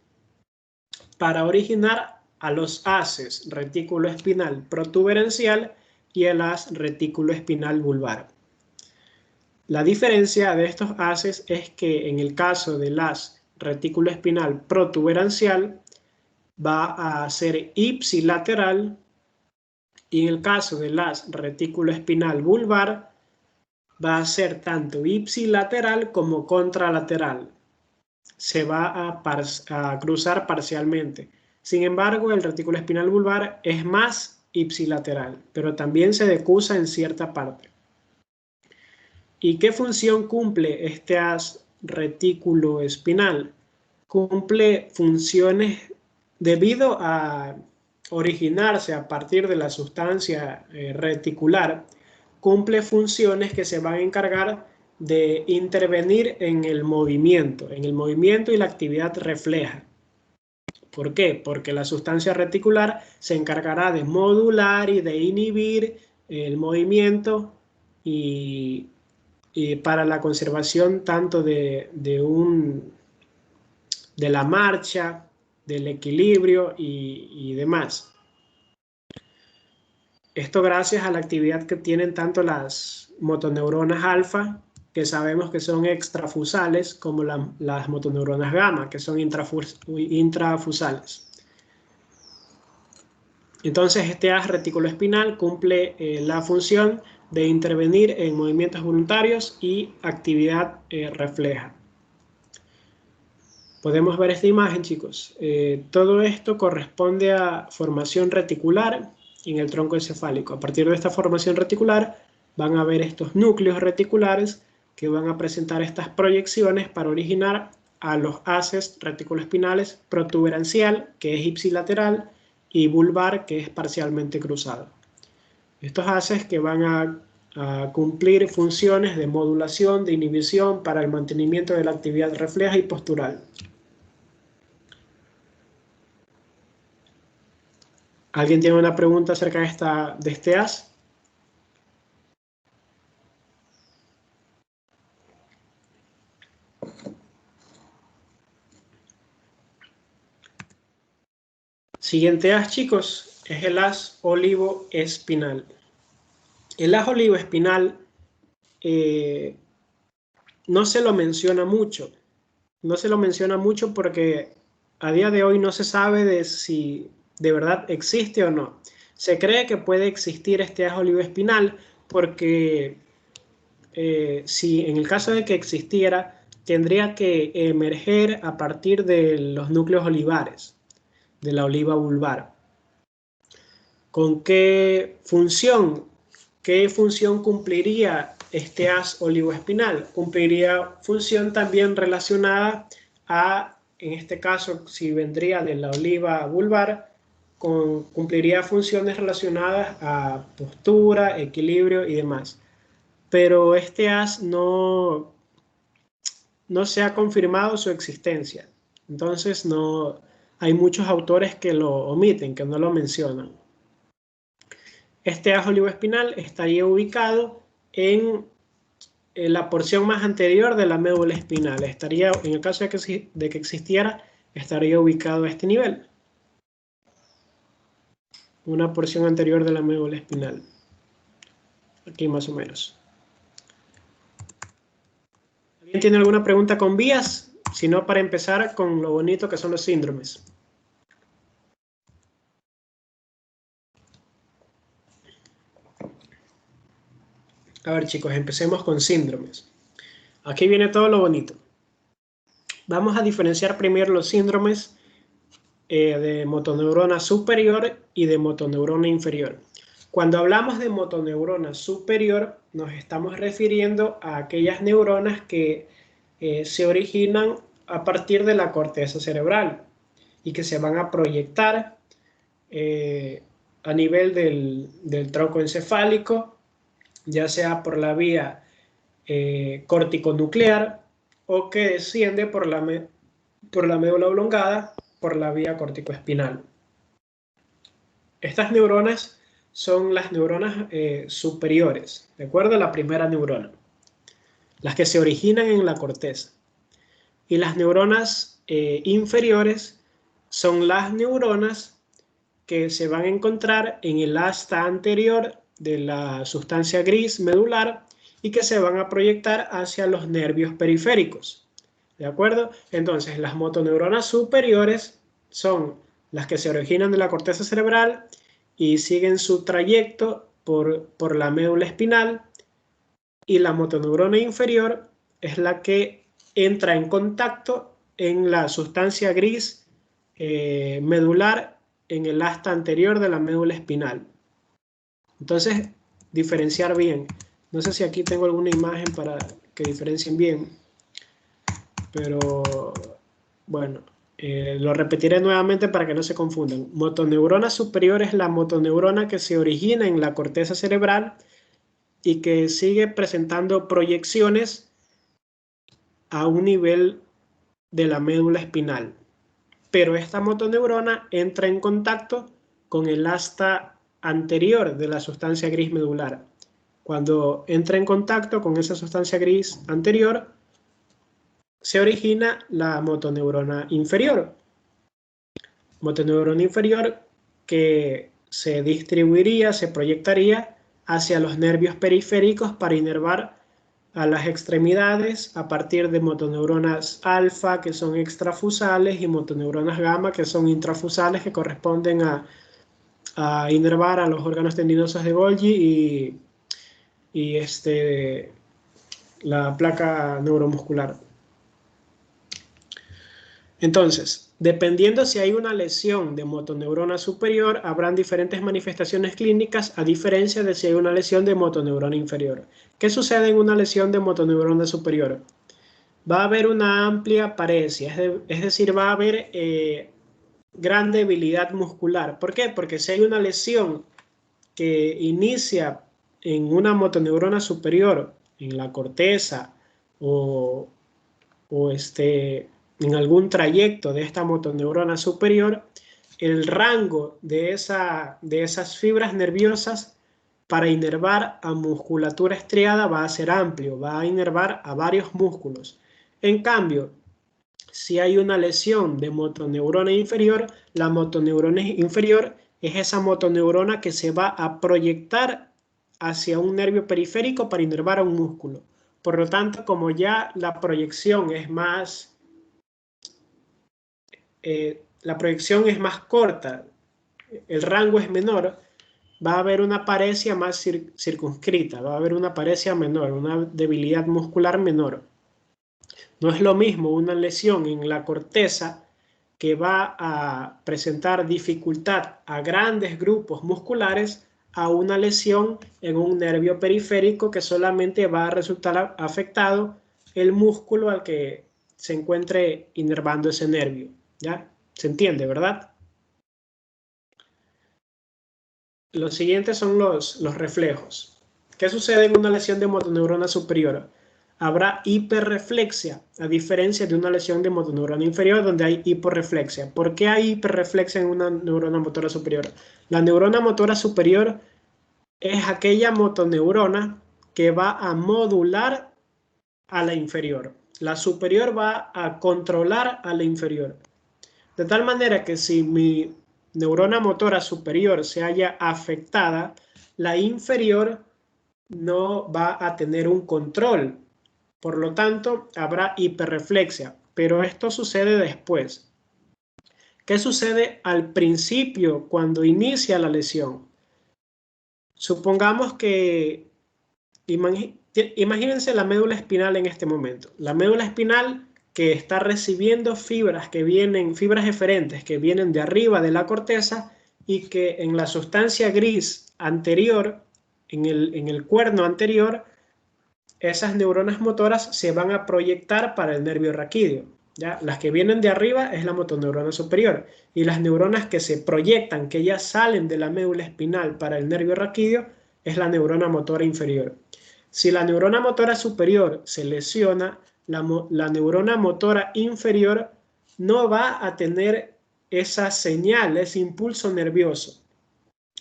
para originar a los haces retículo espinal protuberancial y el haz retículo espinal vulvar. La diferencia de estos haces es que en el caso del haz retículo espinal protuberancial va a ser ipsilateral y en el caso del haz retículo espinal vulvar va a ser tanto ipsilateral como contralateral. Se va a cruzar parcialmente. Sin embargo, el retículo espinal vulvar es más ipsilateral, pero también se decusa en cierta parte. ¿Y qué función cumple este haz retículo espinal? Cumple funciones debido a originarse a partir de la sustancia reticular, cumple funciones que se van a encargar de intervenir en el movimiento y la actividad refleja. ¿Por qué? Porque la sustancia reticular se encargará de modular y de inhibir el movimiento y para la conservación tanto de la marcha, del equilibrio y demás. Esto gracias a la actividad que tienen tanto las motoneuronas alfa, que sabemos que son extrafusales, como las motoneuronas gamma, que son intrafusales. Entonces, este haz reticuloespinal cumple la función de intervenir en movimientos voluntarios y actividad refleja. Podemos ver esta imagen, chicos. Todo esto corresponde a formación reticular en el tronco encefálico. A partir de esta formación reticular van a haber estos núcleos reticulares que van a presentar estas proyecciones para originar a los haces reticuloespinales protuberancial, que es ipsilateral, y vulvar, que es parcialmente cruzado. Estos haces que van a cumplir funciones de modulación, de inhibición para el mantenimiento de la actividad refleja y postural. ¿Alguien tiene una pregunta acerca de este haz? Siguiente haz, chicos, es el haz olivoespinal. El haz olivoespinal no se lo menciona mucho. No se lo menciona mucho porque a día de hoy no se sabe de si de verdad existe o no. Se cree que puede existir este haz olivoespinal porque si en el caso de que existiera, tendría que emerger a partir de los núcleos olivares, de la oliva vulvar. ¿Con qué función? ¿Qué función cumpliría este haz olivoespinal? Cumpliría función también relacionada a, en este caso, si vendría de la oliva vulvar, cumpliría funciones relacionadas a postura, equilibrio y demás. Pero este haz no se ha confirmado su existencia. Entonces hay muchos autores que lo omiten, que no lo mencionan. Este haz olivoespinal estaría ubicado en la porción más anterior de la médula espinal. Estaría, en el caso de que existiera, estaría ubicado a este nivel. Una porción anterior de la médula espinal. Aquí más o menos. ¿Alguien tiene alguna pregunta con vías? Si no, para empezar con lo bonito que son los síndromes. A ver, chicos, empecemos con síndromes. Aquí viene todo lo bonito. Vamos a diferenciar primero los síndromes de motoneurona superior y de motoneurona inferior. Cuando hablamos de motoneurona superior, nos estamos refiriendo a aquellas neuronas que se originan a partir de la corteza cerebral y que se van a proyectar a nivel del tronco encefálico, ya sea por la vía corticonuclear o que desciende por la médula oblongada por la vía corticoespinal. Estas neuronas son las neuronas superiores, ¿de acuerdo? La primera neurona, las que se originan en la corteza. Y las neuronas inferiores son las neuronas que se van a encontrar en el asta anterior de la sustancia gris medular y que se van a proyectar hacia los nervios periféricos, ¿de acuerdo? Entonces, las motoneuronas superiores son las que se originan de la corteza cerebral y siguen su trayecto por la médula espinal, y la motoneurona inferior es la que entra en contacto en la sustancia gris medular en el asta anterior de la médula espinal. Entonces, diferenciar bien. No sé si aquí tengo alguna imagen para que diferencien bien, pero bueno, lo repetiré nuevamente para que no se confundan. Motoneurona superior es la motoneurona que se origina en la corteza cerebral y que sigue presentando proyecciones a un nivel de la médula espinal. Pero esta motoneurona entra en contacto con el asta anterior de la sustancia gris medular. Cuando entra en contacto con esa sustancia gris anterior, se origina la motoneurona inferior. Motoneurona inferior que se distribuiría, se proyectaría hacia los nervios periféricos para inervar a las extremidades a partir de motoneuronas alfa, que son extrafusales, y motoneuronas gamma, que son intrafusales, que corresponden a inervar a los órganos tendinosos de Golgi y la placa neuromuscular. Entonces, dependiendo si hay una lesión de motoneurona superior, habrán diferentes manifestaciones clínicas a diferencia de si hay una lesión de motoneurona inferior. ¿Qué sucede en una lesión de motoneurona superior? Va a haber una amplia paresia, es decir, va a haber gran debilidad muscular. ¿Por qué? Porque si hay una lesión que inicia en una motoneurona superior, en la corteza o en algún trayecto de esta motoneurona superior, el rango de esas fibras nerviosas para inervar a musculatura estriada va a ser amplio, va a inervar a varios músculos. En cambio, si hay una lesión de motoneurona inferior, la motoneurona inferior es esa motoneurona que se va a proyectar hacia un nervio periférico para inervar a un músculo. Por lo tanto, como ya la proyección es más corta, el rango es menor, va a haber una paresia más circunscrita, va a haber una paresia menor, una debilidad muscular menor. No es lo mismo una lesión en la corteza que va a presentar dificultad a grandes grupos musculares a una lesión en un nervio periférico que solamente va a resultar afectado el músculo al que se encuentre inervando ese nervio. ¿Ya? ¿Se entiende, verdad? Los siguientes son los reflejos. ¿Qué sucede en una lesión de motoneurona superior? Habrá hiperreflexia, a diferencia de una lesión de motoneurona inferior donde hay hiporreflexia. ¿Por qué hay hiperreflexia en una neurona motora superior? La neurona motora superior es aquella motoneurona que va a modular a la inferior. La superior va a controlar a la inferior. De tal manera que si mi neurona motora superior se halla afectada, la inferior no va a tener un control, Por lo tanto, habrá hiperreflexia, pero esto sucede después. ¿Qué sucede al principio cuando inicia la lesión? Supongamos que, imagínense la médula espinal en este momento. La médula espinal que está recibiendo fibras fibras eferentes que vienen de arriba de la corteza y que en la sustancia gris anterior, en el cuerno anterior, esas neuronas motoras se van a proyectar para el nervio raquídeo. ¿Ya? Las que vienen de arriba es la motoneurona superior y las neuronas que se proyectan, que ya salen de la médula espinal para el nervio raquídeo, es la neurona motora inferior. Si la neurona motora superior se lesiona, la neurona motora inferior no va a tener esa señal, ese impulso nervioso.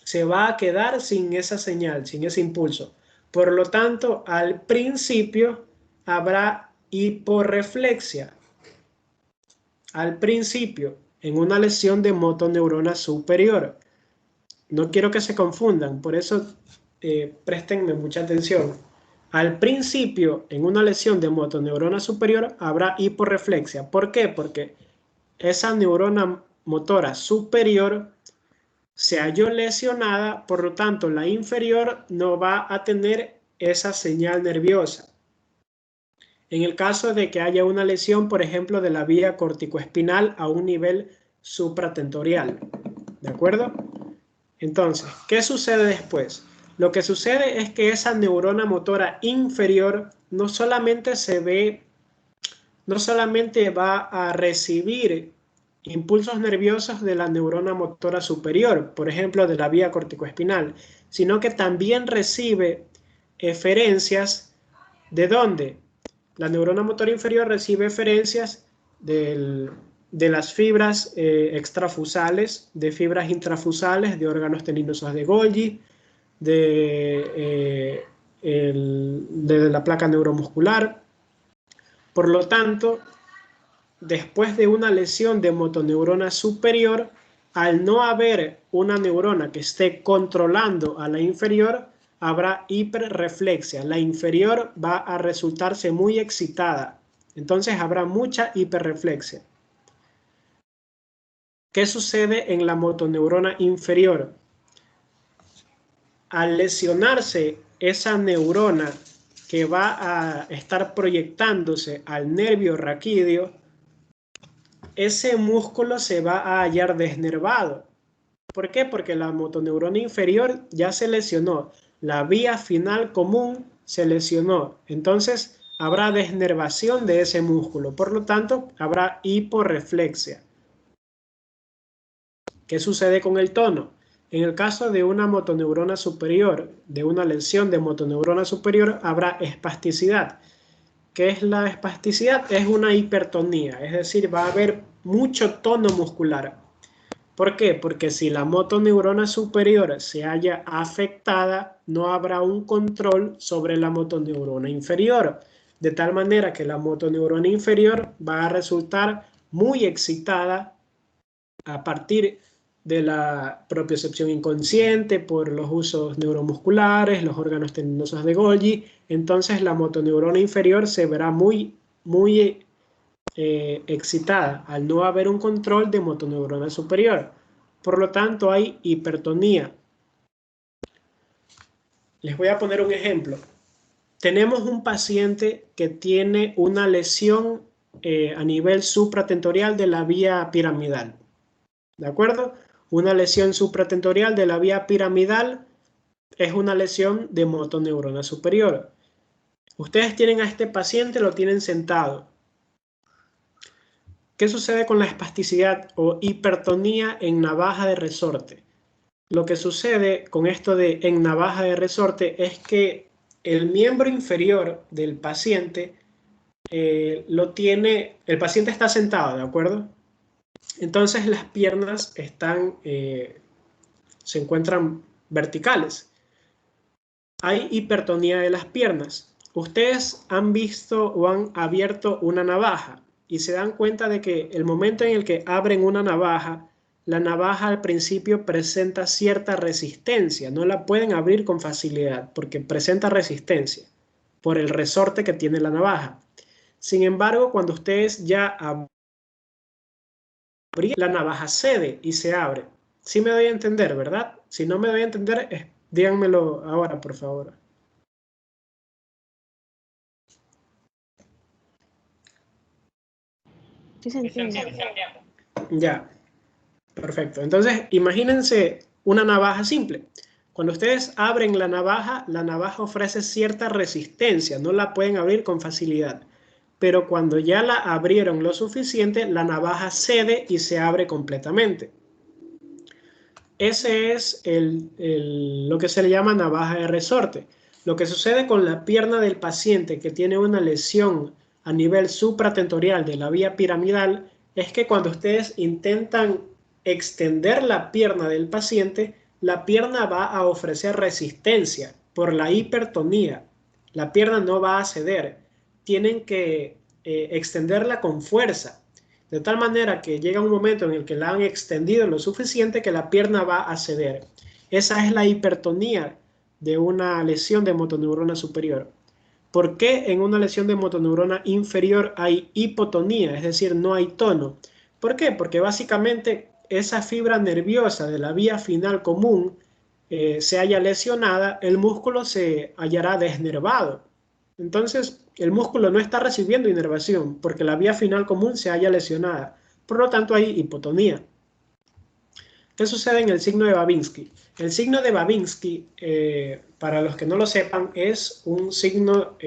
Se va a quedar sin esa señal, sin ese impulso. Por lo tanto, al principio habrá hiporreflexia. Al principio, en una lesión de motoneurona superior. No quiero que se confundan, por eso préstenme mucha atención. Al principio, en una lesión de motoneurona superior, habrá hiporreflexia. ¿Por qué? Porque esa neurona motora superior se halló lesionada, por lo tanto, la inferior no va a tener esa señal nerviosa. En el caso de que haya una lesión, por ejemplo, de la vía corticoespinal a un nivel supratentorial. ¿De acuerdo? Entonces, ¿qué sucede después? Lo que sucede es que esa neurona motora inferior no solamente va a recibir impulsos nerviosos de la neurona motora superior, por ejemplo, de la vía corticoespinal, sino que también recibe eferencias. ¿De dónde? La neurona motora inferior recibe eferencias de las fibras extrafusales, de fibras intrafusales, de órganos teninosos de Golgi, de la placa neuromuscular. Por lo tanto, después de una lesión de motoneurona superior, al no haber una neurona que esté controlando a la inferior, habrá hiperreflexia. La inferior va a resultarse muy excitada. Entonces habrá mucha hiperreflexia. ¿Qué sucede en la motoneurona inferior? Al lesionarse esa neurona que va a estar proyectándose al nervio raquídeo, ese músculo se va a hallar desnervado. ¿Por qué? Porque la motoneurona inferior ya se lesionó. La vía final común se lesionó. Entonces habrá desnervación de ese músculo. Por lo tanto, habrá hiporreflexia. ¿Qué sucede con el tono? En el caso de una motoneurona superior, de una lesión de motoneurona superior, habrá espasticidad. ¿Qué es la espasticidad? Es una hipertonía, es decir, va a haber mucho tono muscular. ¿Por qué? Porque si la motoneurona superior se halla afectada, no habrá un control sobre la motoneurona inferior, de tal manera que la motoneurona inferior va a resultar muy excitada a partir de la propiocepción inconsciente por los usos neuromusculares, los órganos teninosos de Golgi. Entonces la motoneurona inferior se verá muy excitada al no haber un control de motoneurona superior. Por lo tanto, hay hipertonía. Les voy a poner un ejemplo. Tenemos un paciente que tiene una lesión a nivel supratentorial de la vía piramidal. ¿De acuerdo? Una lesión supratentorial de la vía piramidal es una lesión de motoneurona superior. Ustedes tienen a este paciente, lo tienen sentado. ¿Qué sucede con la espasticidad o hipertonía en navaja de resorte? Lo que sucede con esto de en navaja de resorte es que el miembro inferior del paciente el paciente está sentado, ¿de acuerdo? Entonces las piernas se encuentran verticales. Hay hipertonía de las piernas. Ustedes han visto o han abierto una navaja y se dan cuenta de que el momento en el que abren una navaja, la navaja al principio presenta cierta resistencia. No la pueden abrir con facilidad porque presenta resistencia. por el resorte que tiene la navaja. Sin embargo, cuando ustedes ya abren, la navaja cede y se abre. Sí me doy a entender, ¿verdad? Si no me doy a entender, díganmelo ahora, por favor. Sí se entiende. Ya, perfecto. Entonces, imagínense una navaja simple. Cuando ustedes abren la navaja ofrece cierta resistencia, no la pueden abrir con facilidad. Pero cuando ya la abrieron lo suficiente, la navaja cede y se abre completamente. Ese es lo que se le llama navaja de resorte. Lo que sucede con la pierna del paciente que tiene una lesión a nivel supratentorial de la vía piramidal es que cuando ustedes intentan extender la pierna del paciente, la pierna va a ofrecer resistencia por la hipertonía. La pierna no va a ceder. Tienen que extenderla con fuerza. De tal manera que llega un momento en el que la han extendido lo suficiente que la pierna va a ceder. Esa es la hipertonía de una lesión de motoneurona superior. ¿Por qué en una lesión de motoneurona inferior hay hipotonía? Es decir, no hay tono. ¿Por qué? Porque básicamente esa fibra nerviosa de la vía final común se haya lesionada, el músculo se hallará desnervado. Entonces, el músculo no está recibiendo inervación porque la vía final común se halla lesionada. Por lo tanto, hay hipotonía. ¿Qué sucede en el signo de Babinski? El signo de Babinski, para los que no lo sepan, es un signo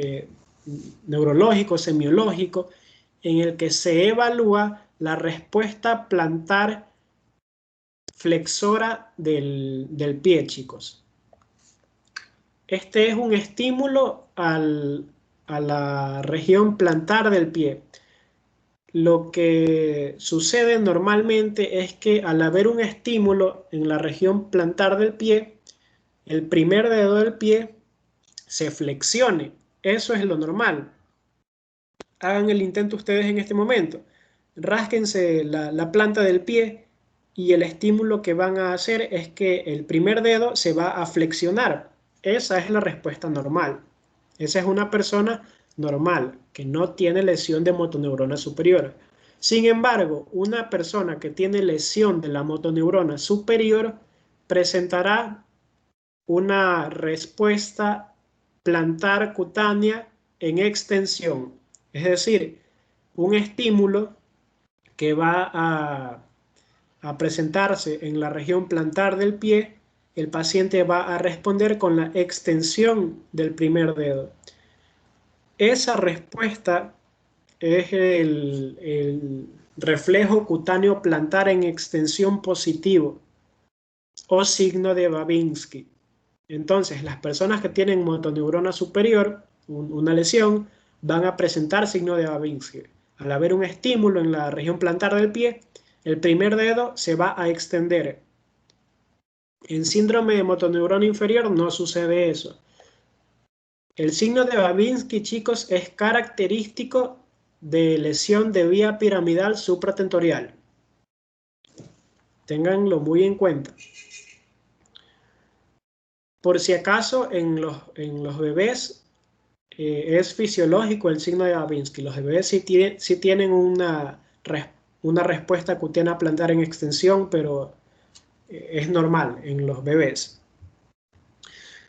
neurológico, semiológico, en el que se evalúa la respuesta plantar flexora del pie, chicos. Este es un estímulo a la región plantar del pie. Lo que sucede normalmente es que al haber un estímulo en la región plantar del pie, el primer dedo del pie se flexione. Eso es lo normal. Hagan el intento ustedes en este momento. Rásquense la planta del pie y el estímulo que van a hacer es que el primer dedo se va a flexionar. Esa es la respuesta normal. Esa es una persona normal, que no tiene lesión de motoneurona superior. Sin embargo, una persona que tiene lesión de la motoneurona superior presentará una respuesta plantar cutánea en extensión. Es decir, un estímulo que va a presentarse en la región plantar del pie, el paciente va a responder con la extensión del primer dedo. Esa respuesta es el reflejo cutáneo plantar en extensión positivo o signo de Babinski. Entonces, las personas que tienen motoneurona superior, una lesión, van a presentar signo de Babinski. Al haber un estímulo en la región plantar del pie, el primer dedo se va a extender. En síndrome de motoneurona inferior no sucede eso. El signo de Babinski, chicos, es característico de lesión de vía piramidal supratentorial. Ténganlo muy en cuenta. Por si acaso, en los bebés es fisiológico el signo de Babinski. Los bebés sí tienen una respuesta cutánea plantar en extensión, pero es normal en los bebés.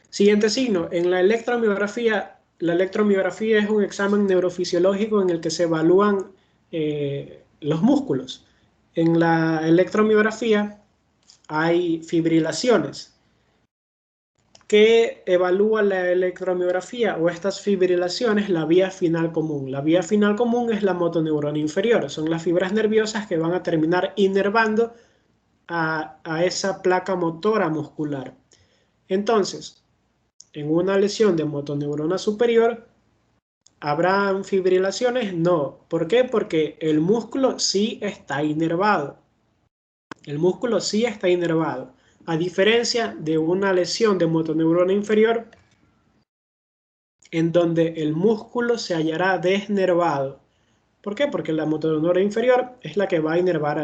Siguiente signo, en la electromiografía es un examen neurofisiológico en el que se evalúan los músculos. En la electromiografía hay fibrilaciones. ¿Qué evalúa la electromiografía o estas fibrilaciones? La vía final común. La vía final común es la motoneurona inferior. Son las fibras nerviosas que van a terminar inervando a esa placa motora muscular. Entonces, en una lesión de motoneurona superior, ¿habrán fibrilaciones? No. ¿Por qué? Porque el músculo sí está inervado. El músculo sí está inervado. A diferencia de una lesión de motoneurona inferior, en donde el músculo se hallará desnervado. ¿Por qué? Porque la motoneurona inferior es la que va a inervar,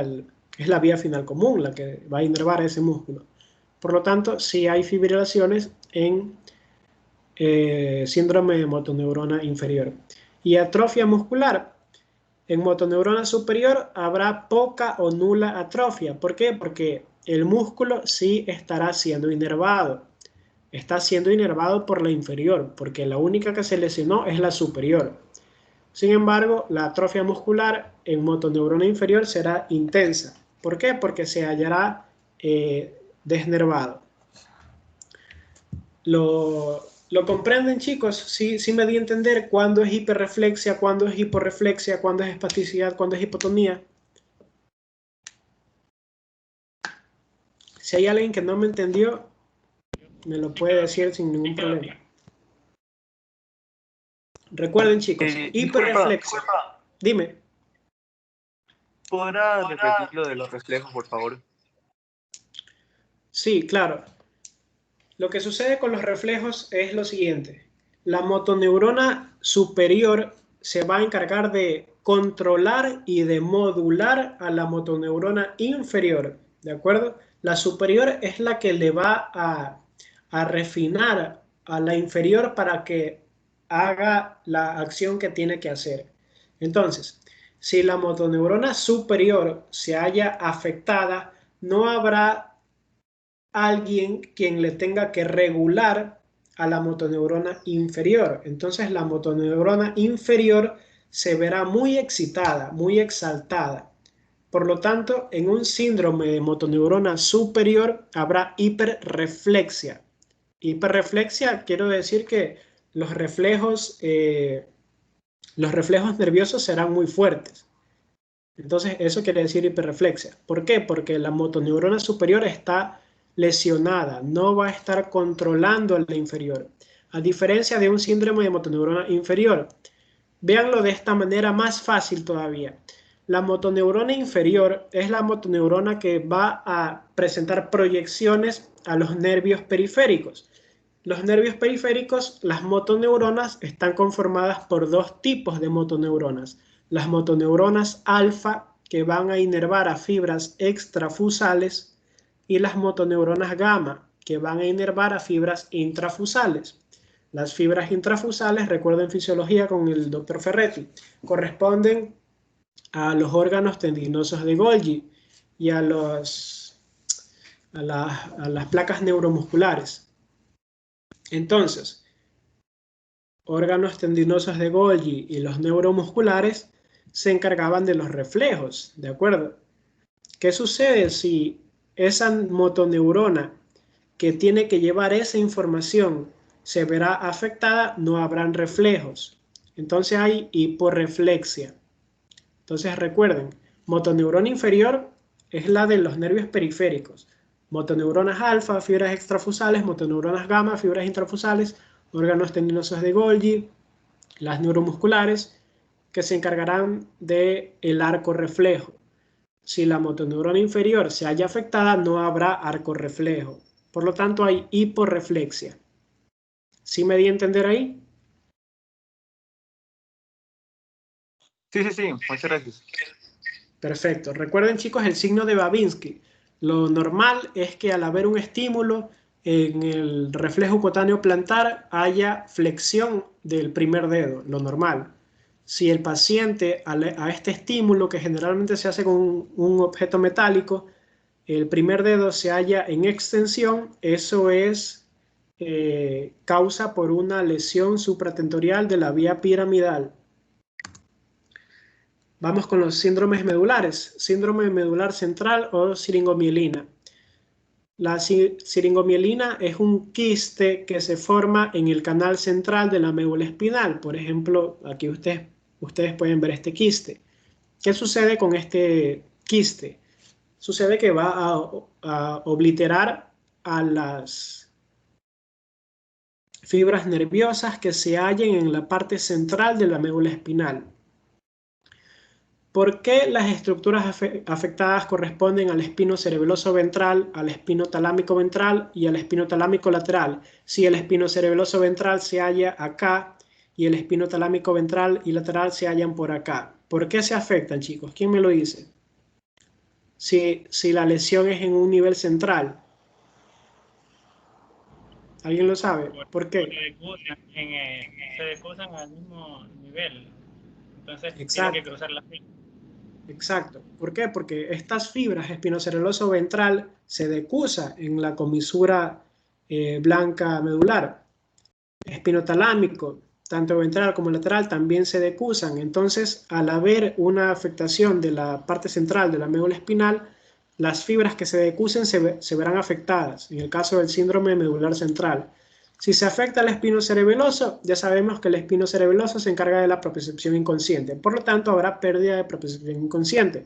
es la vía final común, la que va a inervar a ese músculo. Por lo tanto, sí hay fibrilaciones en síndrome de motoneurona inferior. Y atrofia muscular. En motoneurona superior habrá poca o nula atrofia. ¿Por qué? Porque el músculo sí estará siendo inervado. Está siendo inervado por la inferior, porque la única que se lesionó es la superior. Sin embargo, la atrofia muscular en motoneurona inferior será intensa. ¿Por qué? Porque se hallará desnervado. ¿Lo comprenden, chicos? Sí me di a entender cuándo es hiperreflexia, cuándo es hiporreflexia, cuándo es espasticidad, cuándo es hipotonía. Si hay alguien que no me entendió, me lo puede decir sin ningún problema. Recuerden, chicos, hiperreflexia. Dime. ¿Podrá repetir lo de los reflejos, por favor? Sí, claro. Lo que sucede con los reflejos es lo siguiente. La motoneurona superior se va a encargar de controlar y de modular a la motoneurona inferior, ¿de acuerdo? La superior es la que le va a refinar a la inferior para que haga la acción que tiene que hacer. Entonces, si la motoneurona superior se halla afectada, no habrá alguien quien le tenga que regular a la motoneurona inferior. Entonces la motoneurona inferior se verá muy excitada, muy exaltada. Por lo tanto, en un síndrome de motoneurona superior habrá hiperreflexia. Hiperreflexia quiero decir que los reflejos nerviosos serán muy fuertes. Entonces, eso quiere decir hiperreflexia. ¿Por qué? Porque la motoneurona superior está lesionada, no va a estar controlando a la inferior. A diferencia de un síndrome de motoneurona inferior. Véanlo de esta manera más fácil todavía. La motoneurona inferior es la motoneurona que va a presentar proyecciones a los nervios periféricos. Los nervios periféricos, las motoneuronas, están conformadas por dos tipos de motoneuronas. Las motoneuronas alfa, que van a inervar a fibras extrafusales, y las motoneuronas gamma, que van a inervar a fibras intrafusales. Las fibras intrafusales, recuerden fisiología con el Dr. Ferretti, corresponden a los órganos tendinosos de Golgi y a las placas neuromusculares. Entonces, órganos tendinosos de Golgi y los neuromusculares se encargaban de los reflejos, ¿de acuerdo? ¿Qué sucede si esa motoneurona que tiene que llevar esa información se verá afectada? No habrán reflejos. Entonces hay hiporreflexia. Entonces recuerden, motoneurona inferior es la de los nervios periféricos. Motoneuronas alfa, fibras extrafusales, motoneuronas gamma, fibras intrafusales, órganos tendinosos de Golgi, las neuromusculares, que se encargarán del arco reflejo. Si la motoneurona inferior se halla afectada, no habrá arco reflejo. Por lo tanto, hay hiporreflexia. ¿Sí me di a entender ahí? Sí, muchas gracias. Perfecto. Recuerden, chicos, el signo de Babinski. Lo normal es que al haber un estímulo en el reflejo cutáneo plantar haya flexión del primer dedo, lo normal. Si el paciente a este estímulo, que generalmente se hace con un objeto metálico, el primer dedo se halla en extensión, eso es causa por una lesión supratentorial de la vía piramidal. Vamos con los síndromes medulares. Síndrome medular central o siringomielina. La siringomielina es un quiste que se forma en el canal central de la médula espinal. Por ejemplo, aquí ustedes pueden ver este quiste. ¿Qué sucede con este quiste? Sucede que va a obliterar a las fibras nerviosas que se hallen en la parte central de la médula espinal. ¿Por qué las estructuras afectadas corresponden al espino cerebeloso ventral, al espino talámico ventral y al espino talámico lateral? Si el espino cerebeloso ventral se halla acá y el espino talámico ventral y lateral se hallan por acá. ¿Por qué se afectan, chicos? ¿Quién me lo dice? Si la lesión es en un nivel central. ¿Alguien lo sabe? ¿Por qué? Se decusan al mismo nivel. Entonces tiene Exacto. que cruzar la fila. Exacto. ¿Por qué? Porque estas fibras espinocerebeloso ventral se decusa en la comisura blanca medular. Espinotalámico, tanto ventral como lateral, también se decusan. Entonces, al haber una afectación de la parte central de la médula espinal, las fibras que se decusen se verán afectadas, en el caso del síndrome medular central. Si se afecta el espinocerebeloso, ya sabemos que el espinocerebeloso se encarga de la propiocepción inconsciente. Por lo tanto, habrá pérdida de propiocepción inconsciente.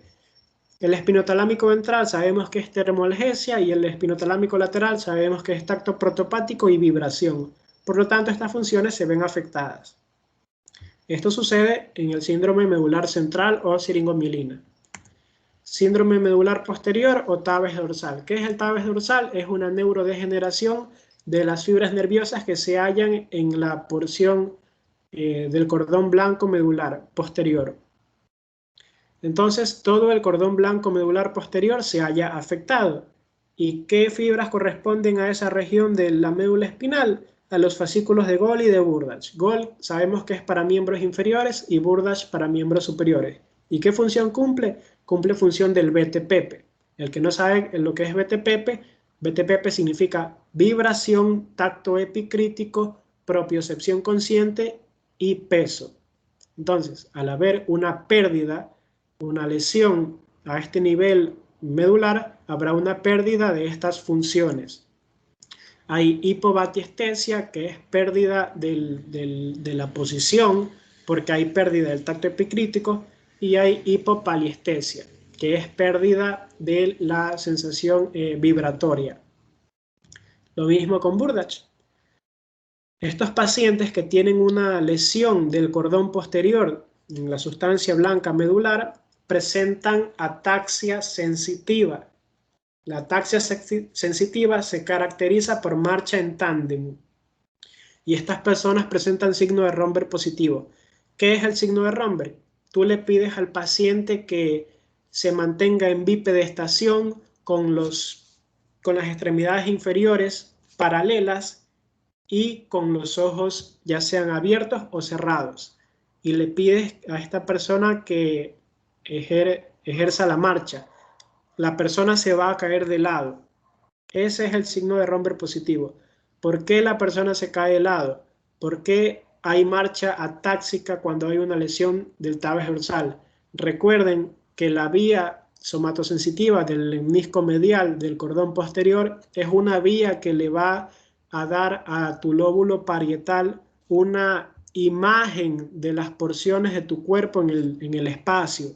El espinotalámico ventral sabemos que es termoalgesia y el espinotalámico lateral sabemos que es tacto protopático y vibración. Por lo tanto, estas funciones se ven afectadas. Esto sucede en el síndrome medular central o siringomielina. Síndrome medular posterior o tabes dorsal. ¿Qué es el tabes dorsal? Es una neurodegeneración de las fibras nerviosas que se hallan en la porción del cordón blanco medular posterior. Entonces, todo el cordón blanco medular posterior se halla afectado. ¿Y qué fibras corresponden a esa región de la médula espinal? A los fascículos de Gold y de Burdach. Gold sabemos que es para miembros inferiores y Burdach para miembros superiores. ¿Y qué función cumple? Cumple función del BTPP. El que no sabe lo que es BTPP, BTPP significa vibración, tacto epicrítico, propiocepción consciente y peso. Entonces, al haber una pérdida, una lesión a este nivel medular, habrá una pérdida de estas funciones. Hay hipobatiestesia, que es pérdida de la posición, porque hay pérdida del tacto epicrítico, y hay hipopaliestesia, que es pérdida de la sensación vibratoria. Lo mismo con Burdach. Estos pacientes que tienen una lesión del cordón posterior en la sustancia blanca medular presentan ataxia sensitiva. La ataxia sensitiva se caracteriza por marcha en tándem. Y estas personas presentan signo de Romberg positivo. ¿Qué es el signo de Romberg? Tú le pides al paciente que se mantenga en bipedestación con las extremidades inferiores paralelas y con los ojos ya sean abiertos o cerrados. Y le pides a esta persona que ejerza la marcha. La persona se va a caer de lado. Ese es el signo de Romberg positivo. ¿Por qué la persona se cae de lado? ¿Por qué hay marcha atáxica cuando hay una lesión del tabes dorsal? Recuerden que la vía somatosensitiva del lemnisco medial del cordón posterior es una vía que le va a dar a tu lóbulo parietal una imagen de las porciones de tu cuerpo en el espacio.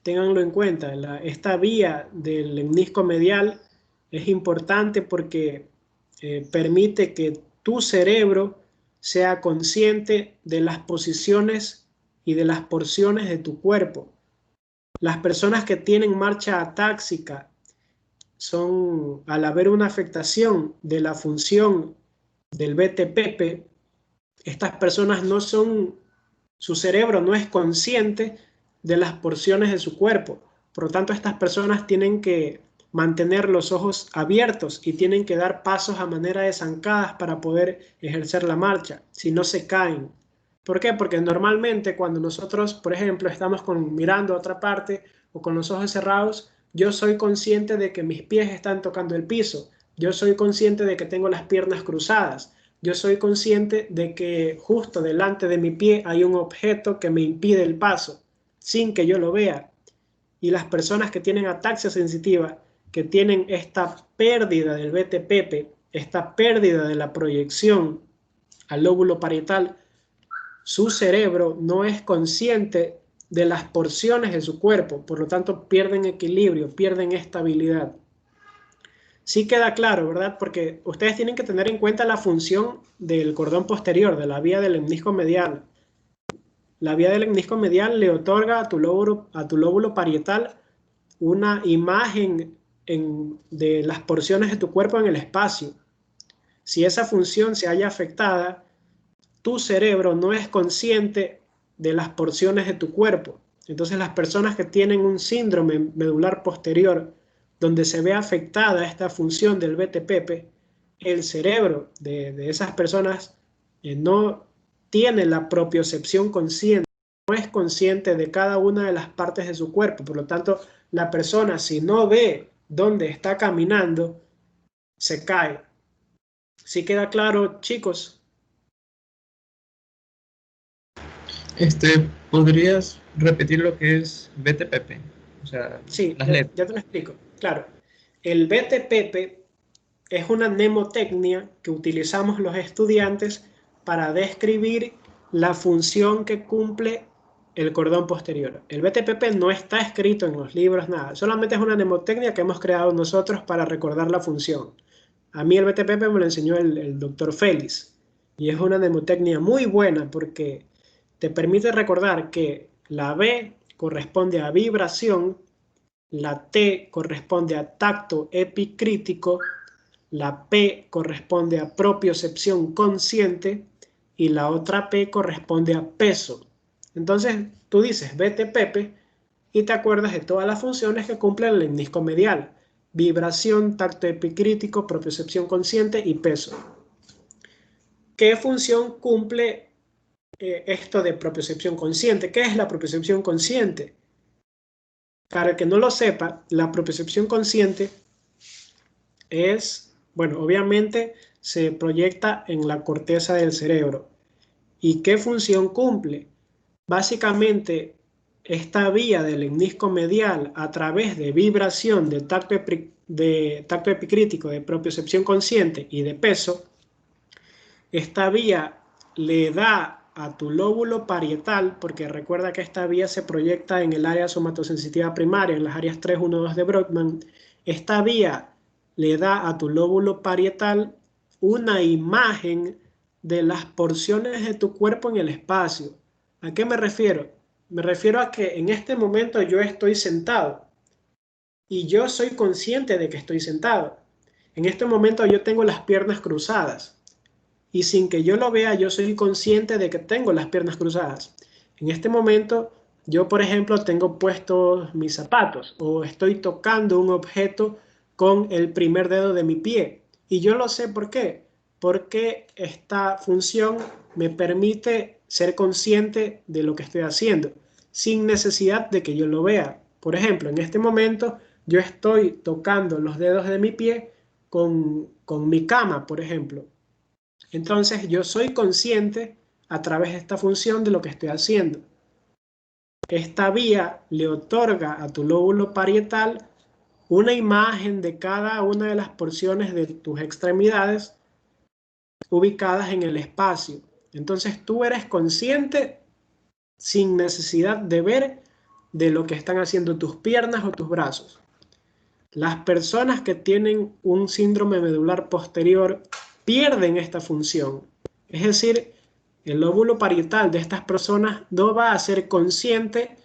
Ténganlo en cuenta, esta vía del lemnisco medial es importante porque permite que tu cerebro sea consciente de las posiciones y de las porciones de tu cuerpo. Las personas que tienen marcha atáxica son, al haber una afectación de la función del BTPP, estas personas no son, su cerebro no es consciente de las porciones de su cuerpo. Por lo tanto, estas personas tienen que mantener los ojos abiertos y tienen que dar pasos a manera de zancadas para poder ejercer la marcha, si no se caen. ¿Por qué? Porque normalmente cuando nosotros, por ejemplo, estamos mirando a otra parte o con los ojos cerrados, yo soy consciente de que mis pies están tocando el piso, yo soy consciente de que tengo las piernas cruzadas, yo soy consciente de que justo delante de mi pie hay un objeto que me impide el paso, sin que yo lo vea. Y las personas que tienen ataxia sensitiva, que tienen esta pérdida del BTPP, esta pérdida de la proyección al lóbulo parietal, su cerebro no es consciente de las porciones de su cuerpo, por lo tanto pierden equilibrio, pierden estabilidad. Sí queda claro, ¿verdad? Porque ustedes tienen que tener en cuenta la función del cordón posterior, de la vía del lemnisco medial. La vía del lemnisco medial le otorga a tu lóbulo parietal una imagen de las porciones de tu cuerpo en el espacio. Si esa función se halla afectada, tu cerebro no es consciente de las porciones de tu cuerpo. Entonces las personas que tienen un síndrome medular posterior donde se ve afectada esta función del BTPP, el cerebro de esas personas no tiene la propiocepción consciente, no es consciente de cada una de las partes de su cuerpo. Por lo tanto, la persona, si no ve dónde está caminando, se cae. ¿Sí queda claro, chicos? ¿Podrías repetir lo que es BTPP? O sea, Sí, las ya letras. te lo explico. Claro, el BTPP es una mnemotecnia que utilizamos los estudiantes para describir la función que cumple el cordón posterior. El BTPP no está escrito en los libros, nada. Solamente es una mnemotecnia que hemos creado nosotros para recordar la función. A mí el BTPP me lo enseñó el doctor Félix. Y es una mnemotecnia muy buena porque te permite recordar que la B corresponde a vibración, la T corresponde a tacto epicrítico, la P corresponde a propiocepción consciente y la otra P corresponde a peso. Entonces tú dices vete Pepe y te acuerdas de todas las funciones que cumple el lemnisco medial: vibración, tacto epicrítico, propiocepción consciente y peso. ¿Qué función cumple esto de propiocepción consciente? ¿Qué es la propiocepción consciente? Para el que no lo sepa, la propiocepción consciente es, bueno, obviamente se proyecta en la corteza del cerebro. ¿Y qué función cumple? Básicamente, esta vía del lemnisco medial a través de vibración, de tacto epicrítico, de propiocepción consciente y de peso, esta vía le da a tu lóbulo parietal, porque recuerda que esta vía se proyecta en el área somatosensitiva primaria, en las áreas 3, 1, 2 de Brodmann. Esta vía le da a tu lóbulo parietal una imagen de las porciones de tu cuerpo en el espacio. ¿A qué me refiero? Me refiero a que en este momento yo estoy sentado y yo soy consciente de que estoy sentado. En este momento yo tengo las piernas cruzadas. Y sin que yo lo vea, yo soy consciente de que tengo las piernas cruzadas. En este momento, yo, por ejemplo, tengo puestos mis zapatos o estoy tocando un objeto con el primer dedo de mi pie. Y yo lo sé por qué. Porque esta función me permite ser consciente de lo que estoy haciendo, sin necesidad de que yo lo vea. Por ejemplo, en este momento, yo estoy tocando los dedos de mi pie con mi cama, por ejemplo. Entonces yo soy consciente a través de esta función de lo que estoy haciendo. Esta vía le otorga a tu lóbulo parietal una imagen de cada una de las porciones de tus extremidades ubicadas en el espacio. Entonces tú eres consciente sin necesidad de ver de lo que están haciendo tus piernas o tus brazos. Las personas que tienen un síndrome medular posterior pierden esta función. Es decir, el lóbulo parietal de estas personas no va a ser consciente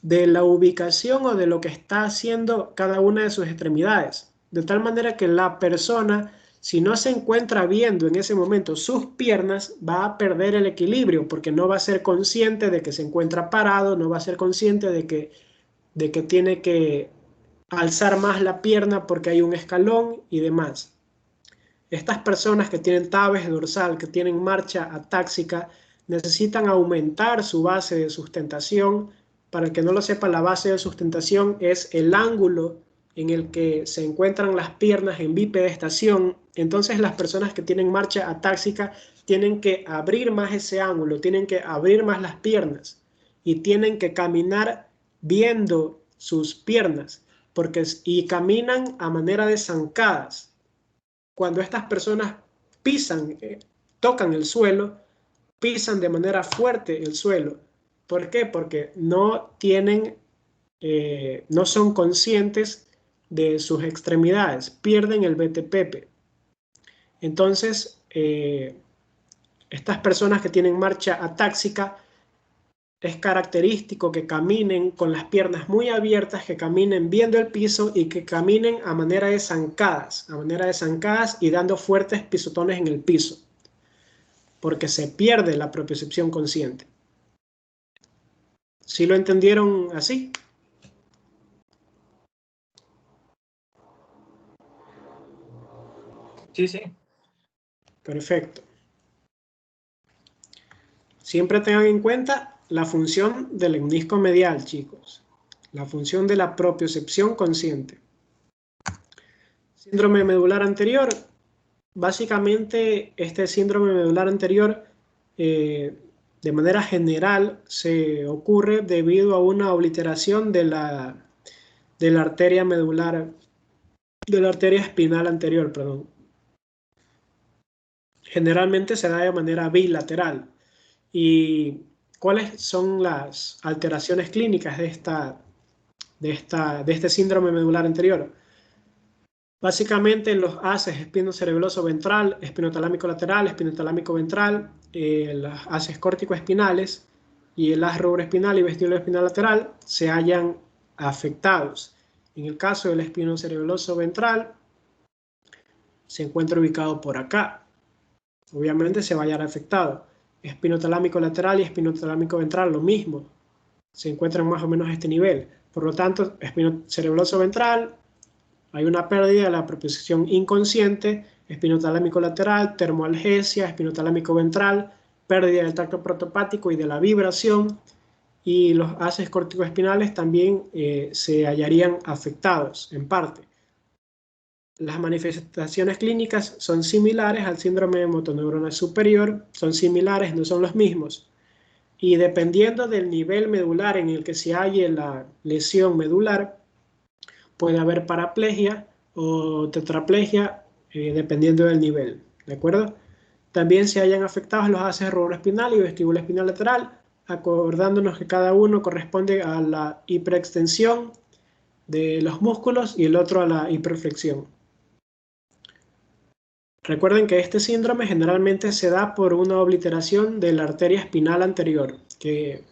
de la ubicación o de lo que está haciendo cada una de sus extremidades. De tal manera que la persona, si no se encuentra viendo en ese momento sus piernas, va a perder el equilibrio porque no va a ser consciente de que se encuentra parado, no va a ser consciente de que tiene que alzar más la pierna porque hay un escalón y demás. Estas personas que tienen tabes dorsal, que tienen marcha atáxica, necesitan aumentar su base de sustentación. Para el que no lo sepa, la base de sustentación es el ángulo en el que se encuentran las piernas en bipedestación. Entonces las personas que tienen marcha atáxica tienen que abrir más ese ángulo, tienen que abrir más las piernas y tienen que caminar viendo sus piernas y caminan a manera de zancadas. Cuando estas personas pisan, tocan el suelo, pisan de manera fuerte el suelo. ¿Por qué? Porque no son conscientes de sus extremidades, pierden el BTPP. Entonces, estas personas que tienen marcha atáxica, es característico que caminen con las piernas muy abiertas, que caminen viendo el piso y que caminen a manera de zancadas y dando fuertes pisotones en el piso, porque se pierde la propiocepción consciente. ¿Sí lo entendieron así? Sí, sí. Perfecto. Siempre tengan en cuenta la función del lemnisco medial, chicos. La función de la propiocepción consciente. Síndrome medular anterior. Básicamente, este síndrome medular anterior, de manera general, se ocurre debido a una obliteración de la arteria medular, de la arteria espinal anterior, perdón. Generalmente se da de manera bilateral. ¿Y cuáles son las alteraciones clínicas de este síndrome medular anterior? Básicamente los haces espinocerebeloso ventral, espinotalámico lateral, espinotalámico ventral, los haces córtico-espinales y el haz rubroespinal y vestíbulo espinal lateral se hallan afectados. En el caso del espinocerebeloso ventral, se encuentra ubicado por acá. Obviamente se va a hallar afectado. Espinotalámico lateral y espinotalámico ventral, lo mismo. Se encuentran más o menos a este nivel. Por lo tanto, espinocerebeloso ventral, hay una pérdida de la propiocepción inconsciente, espinotalámico lateral, termoalgesia, espinotalámico ventral, pérdida del tracto protopático y de la vibración, y los haces corticoespinales también se hallarían afectados en parte. Las manifestaciones clínicas son similares al síndrome de motoneurona superior, son similares, no son los mismos. Y dependiendo del nivel medular en el que se halle la lesión medular, puede haber paraplegia o tetraplegia, dependiendo del nivel, ¿de acuerdo? También se hallan afectados los haces rubroespinal y vestíbulo espinal lateral, acordándonos que cada uno corresponde a la hiperextensión de los músculos y el otro a la hiperflexión. Recuerden que este síndrome generalmente se da por una obliteración de la arteria espinal anterior, que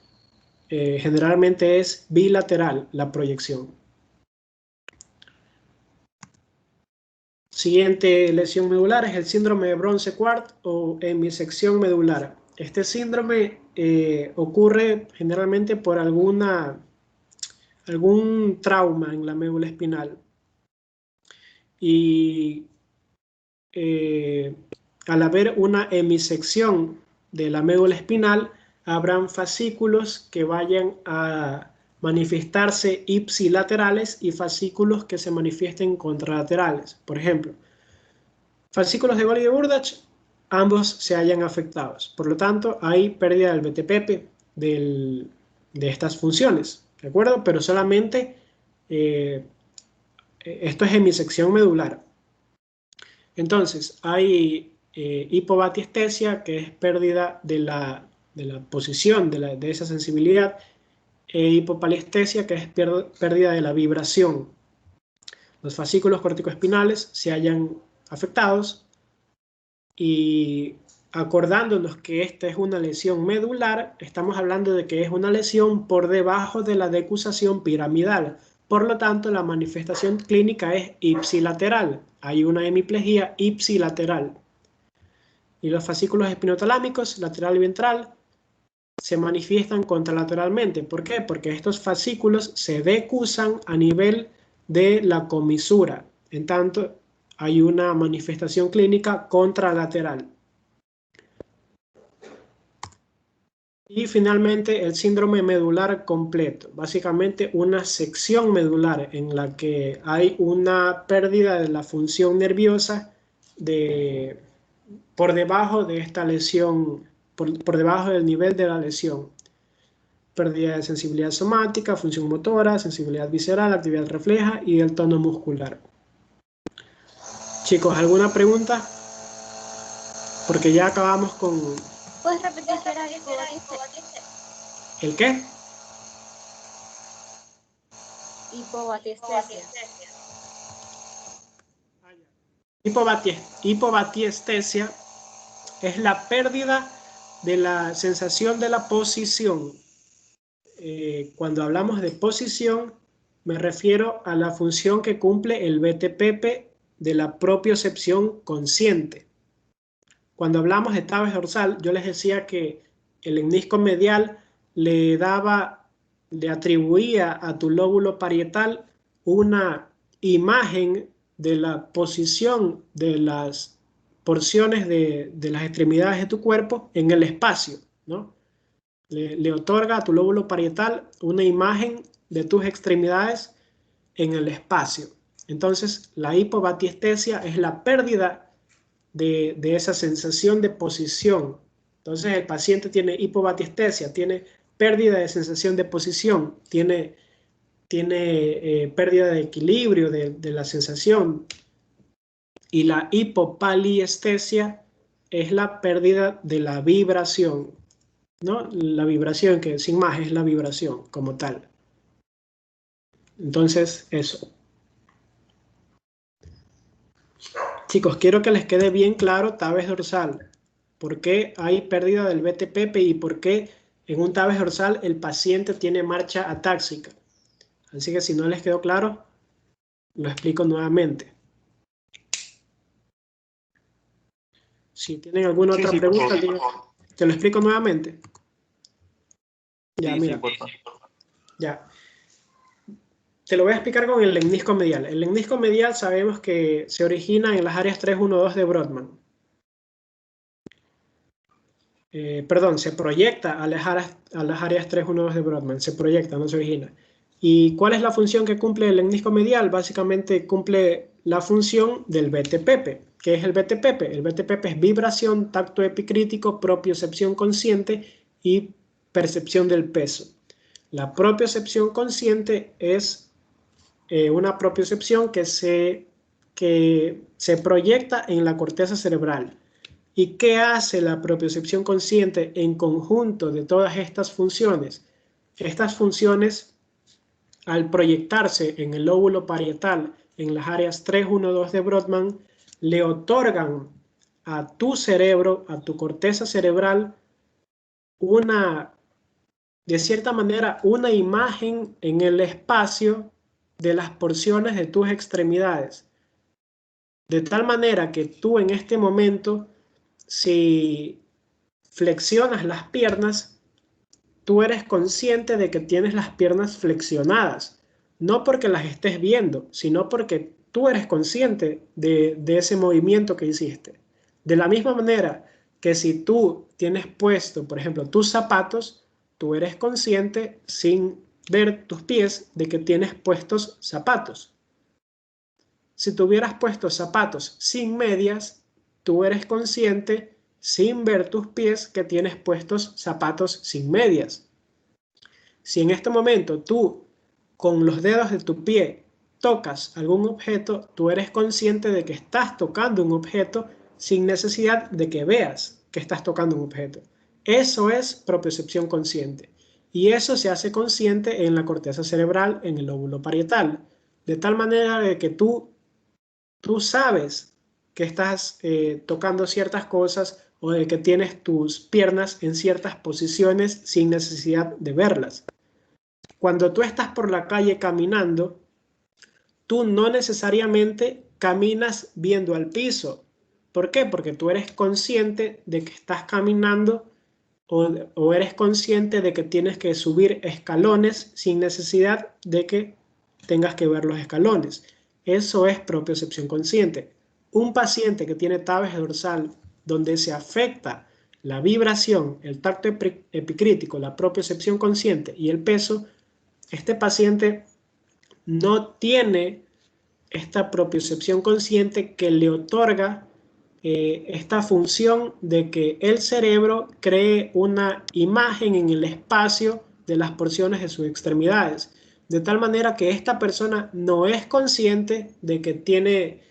generalmente es bilateral la proyección. Siguiente lesión medular es el síndrome de Bronze-Quart o hemisección medular. Este síndrome ocurre generalmente por algún trauma en la médula espinal. Y al haber una hemisección de la médula espinal, habrán fascículos que vayan a manifestarse ipsilaterales y fascículos que se manifiesten contralaterales. Por ejemplo, fascículos de Goli y de Burdach, ambos se hallan afectados. Por lo tanto, hay pérdida del BTPP de estas funciones, ¿de acuerdo? Pero solamente esto es hemisección medular. Entonces, hay hipovatiestesia, que es pérdida de la posición, de esa sensibilidad, e hipopaliestesia, que es pérdida de la vibración. Los fascículos corticoespinales se hallan afectados y acordándonos que esta es una lesión medular, estamos hablando de que es una lesión por debajo de la decusación piramidal. Por lo tanto, la manifestación clínica es ipsilateral. Hay una hemiplegia ipsilateral. Y los fascículos espinotalámicos, lateral y ventral, se manifiestan contralateralmente. ¿Por qué? Porque estos fascículos se decusan a nivel de la comisura. En tanto, hay una manifestación clínica contralateral. Y finalmente el síndrome medular completo, básicamente una sección medular en la que hay una pérdida de la función nerviosa por debajo de esta lesión, por debajo del nivel de la lesión. Pérdida de sensibilidad somática, función motora, sensibilidad visceral, actividad refleja y el tono muscular. Chicos, ¿alguna pregunta? Porque ya acabamos con... ¿Puedes repetir qué era hipobatiestesia? ¿El qué? Hipobatiestesia. Hipobatiestesia es la pérdida de la sensación de la posición. Cuando hablamos de posición, me refiero a la función que cumple el BTPP de la propiocepción consciente. Cuando hablamos de tabes dorsal, yo les decía que el lemnisco medial le atribuía a tu lóbulo parietal una imagen de la posición de las porciones de las extremidades de tu cuerpo en el espacio, ¿no? Le otorga a tu lóbulo parietal una imagen de tus extremidades en el espacio. Entonces, la hipobatiestesia es la pérdida de esa sensación de posición. Entonces, el paciente tiene hipobatiestesia, tiene pérdida de sensación de posición, tiene pérdida de equilibrio de la sensación. Y la hipopaliestesia es la pérdida de la vibración, ¿no? La vibración, que sin más es la vibración como tal. Entonces, eso. Chicos, quiero que les quede bien claro tabes dorsal. ¿Por qué hay pérdida del BTPP y por qué en un tabes dorsal el paciente tiene marcha atáxica? Así que si no les quedó claro, lo explico nuevamente. Si tienen alguna otra pregunta, te lo explico nuevamente. Ya, Sí, mira. sí, por favor. Ya. Te lo voy a explicar con el lemnisco medial. El lemnisco medial sabemos que se origina en las áreas 312 de Brodmann. Perdón, se proyecta a las áreas 312 de Brodmann. Se proyecta, no se origina. ¿Y cuál es la función que cumple el lemnisco medial? Básicamente cumple la función del BTPP. ¿Qué es el BTPP? El BTPP es vibración, tacto epicrítico, propiocepción consciente y percepción del peso. La propiocepción consciente es una propiocepción que se proyecta en la corteza cerebral. ¿Y qué hace la propiocepción consciente en conjunto de todas estas funciones? Estas funciones, al proyectarse en el lóbulo parietal, en las áreas 312 de Brodmann, le otorgan a tu cerebro, a tu corteza cerebral, de cierta manera, una imagen en el espacio de las porciones de tus extremidades. De tal manera que tú en este momento, si flexionas las piernas, tú eres consciente de que tienes las piernas flexionadas. No porque las estés viendo, sino porque tú eres consciente de ese movimiento que hiciste. De la misma manera que si tú tienes puesto, por ejemplo, tus zapatos, tú eres consciente sin ver tus pies de que tienes puestos zapatos. Si tuvieras puestos zapatos sin medias, tú eres consciente sin ver tus pies que tienes puestos zapatos sin medias. Si en este momento tú con los dedos de tu pie tocas algún objeto, tú eres consciente de que estás tocando un objeto sin necesidad de que veas que estás tocando un objeto. Eso es propiocepción consciente. Y eso se hace consciente en la corteza cerebral, en el lóbulo parietal. De tal manera de que tú sabes que estás tocando ciertas cosas o de que tienes tus piernas en ciertas posiciones sin necesidad de verlas. Cuando tú estás por la calle caminando, tú no necesariamente caminas viendo al piso. ¿Por qué? Porque tú eres consciente de que estás caminando o eres consciente de que tienes que subir escalones sin necesidad de que tengas que ver los escalones. Eso es propiocepción consciente. Un paciente que tiene tabes dorsal donde se afecta la vibración, el tacto epicrítico, la propiocepción consciente y el peso, este paciente no tiene esta propiocepción consciente que le otorga esta función de que el cerebro cree una imagen en el espacio de las porciones de sus extremidades. De tal manera que esta persona no es consciente de que tiene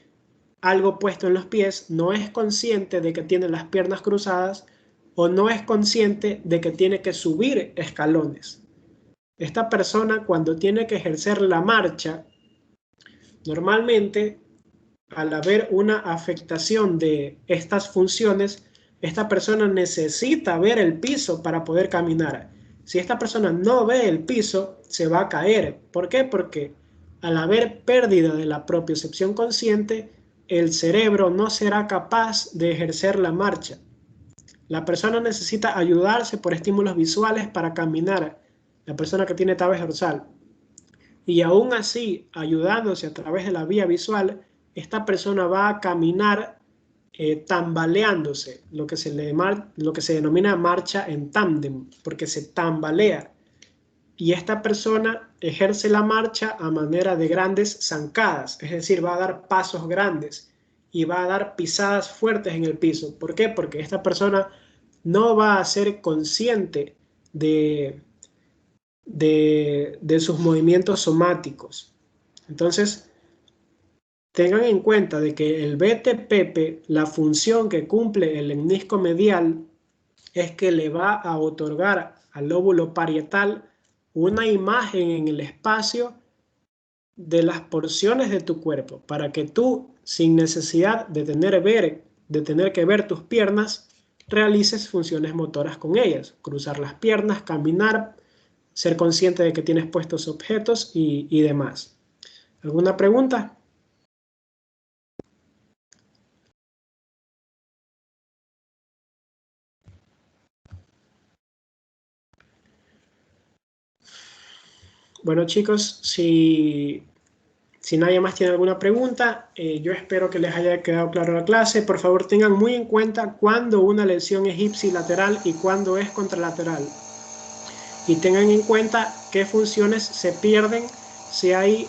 algo puesto en los pies, no es consciente de que tiene las piernas cruzadas o no es consciente de que tiene que subir escalones. Esta persona, cuando tiene que ejercer la marcha, normalmente al haber una afectación de estas funciones, esta persona necesita ver el piso para poder caminar. Si esta persona no ve el piso, se va a caer. ¿Por qué? Porque al haber pérdida de la propiocepción consciente, el cerebro no será capaz de ejercer la marcha. La persona necesita ayudarse por estímulos visuales para caminar, la persona que tiene tabes dorsal. Y aún así, ayudándose a través de la vía visual, esta persona va a caminar tambaleándose, lo que se denomina marcha en tándem, porque se tambalea. Y esta persona ejerce la marcha a manera de grandes zancadas, es decir, va a dar pasos grandes y va a dar pisadas fuertes en el piso. ¿Por qué? Porque esta persona no va a ser consciente de sus movimientos somáticos. Entonces, tengan en cuenta de que el BTPP, la función que cumple el lemnisco medial es que le va a otorgar al lóbulo parietal una imagen en el espacio de las porciones de tu cuerpo, para que tú, sin necesidad de tener que ver tus piernas, realices funciones motoras con ellas, cruzar las piernas, caminar, ser consciente de que tienes puestos objetos y demás. ¿Alguna pregunta? Bueno, chicos, si nadie más tiene alguna pregunta, yo espero que les haya quedado claro la clase. Por favor, tengan muy en cuenta cuándo una lesión es ipsilateral y cuándo es contralateral. Y tengan en cuenta qué funciones se pierden si hay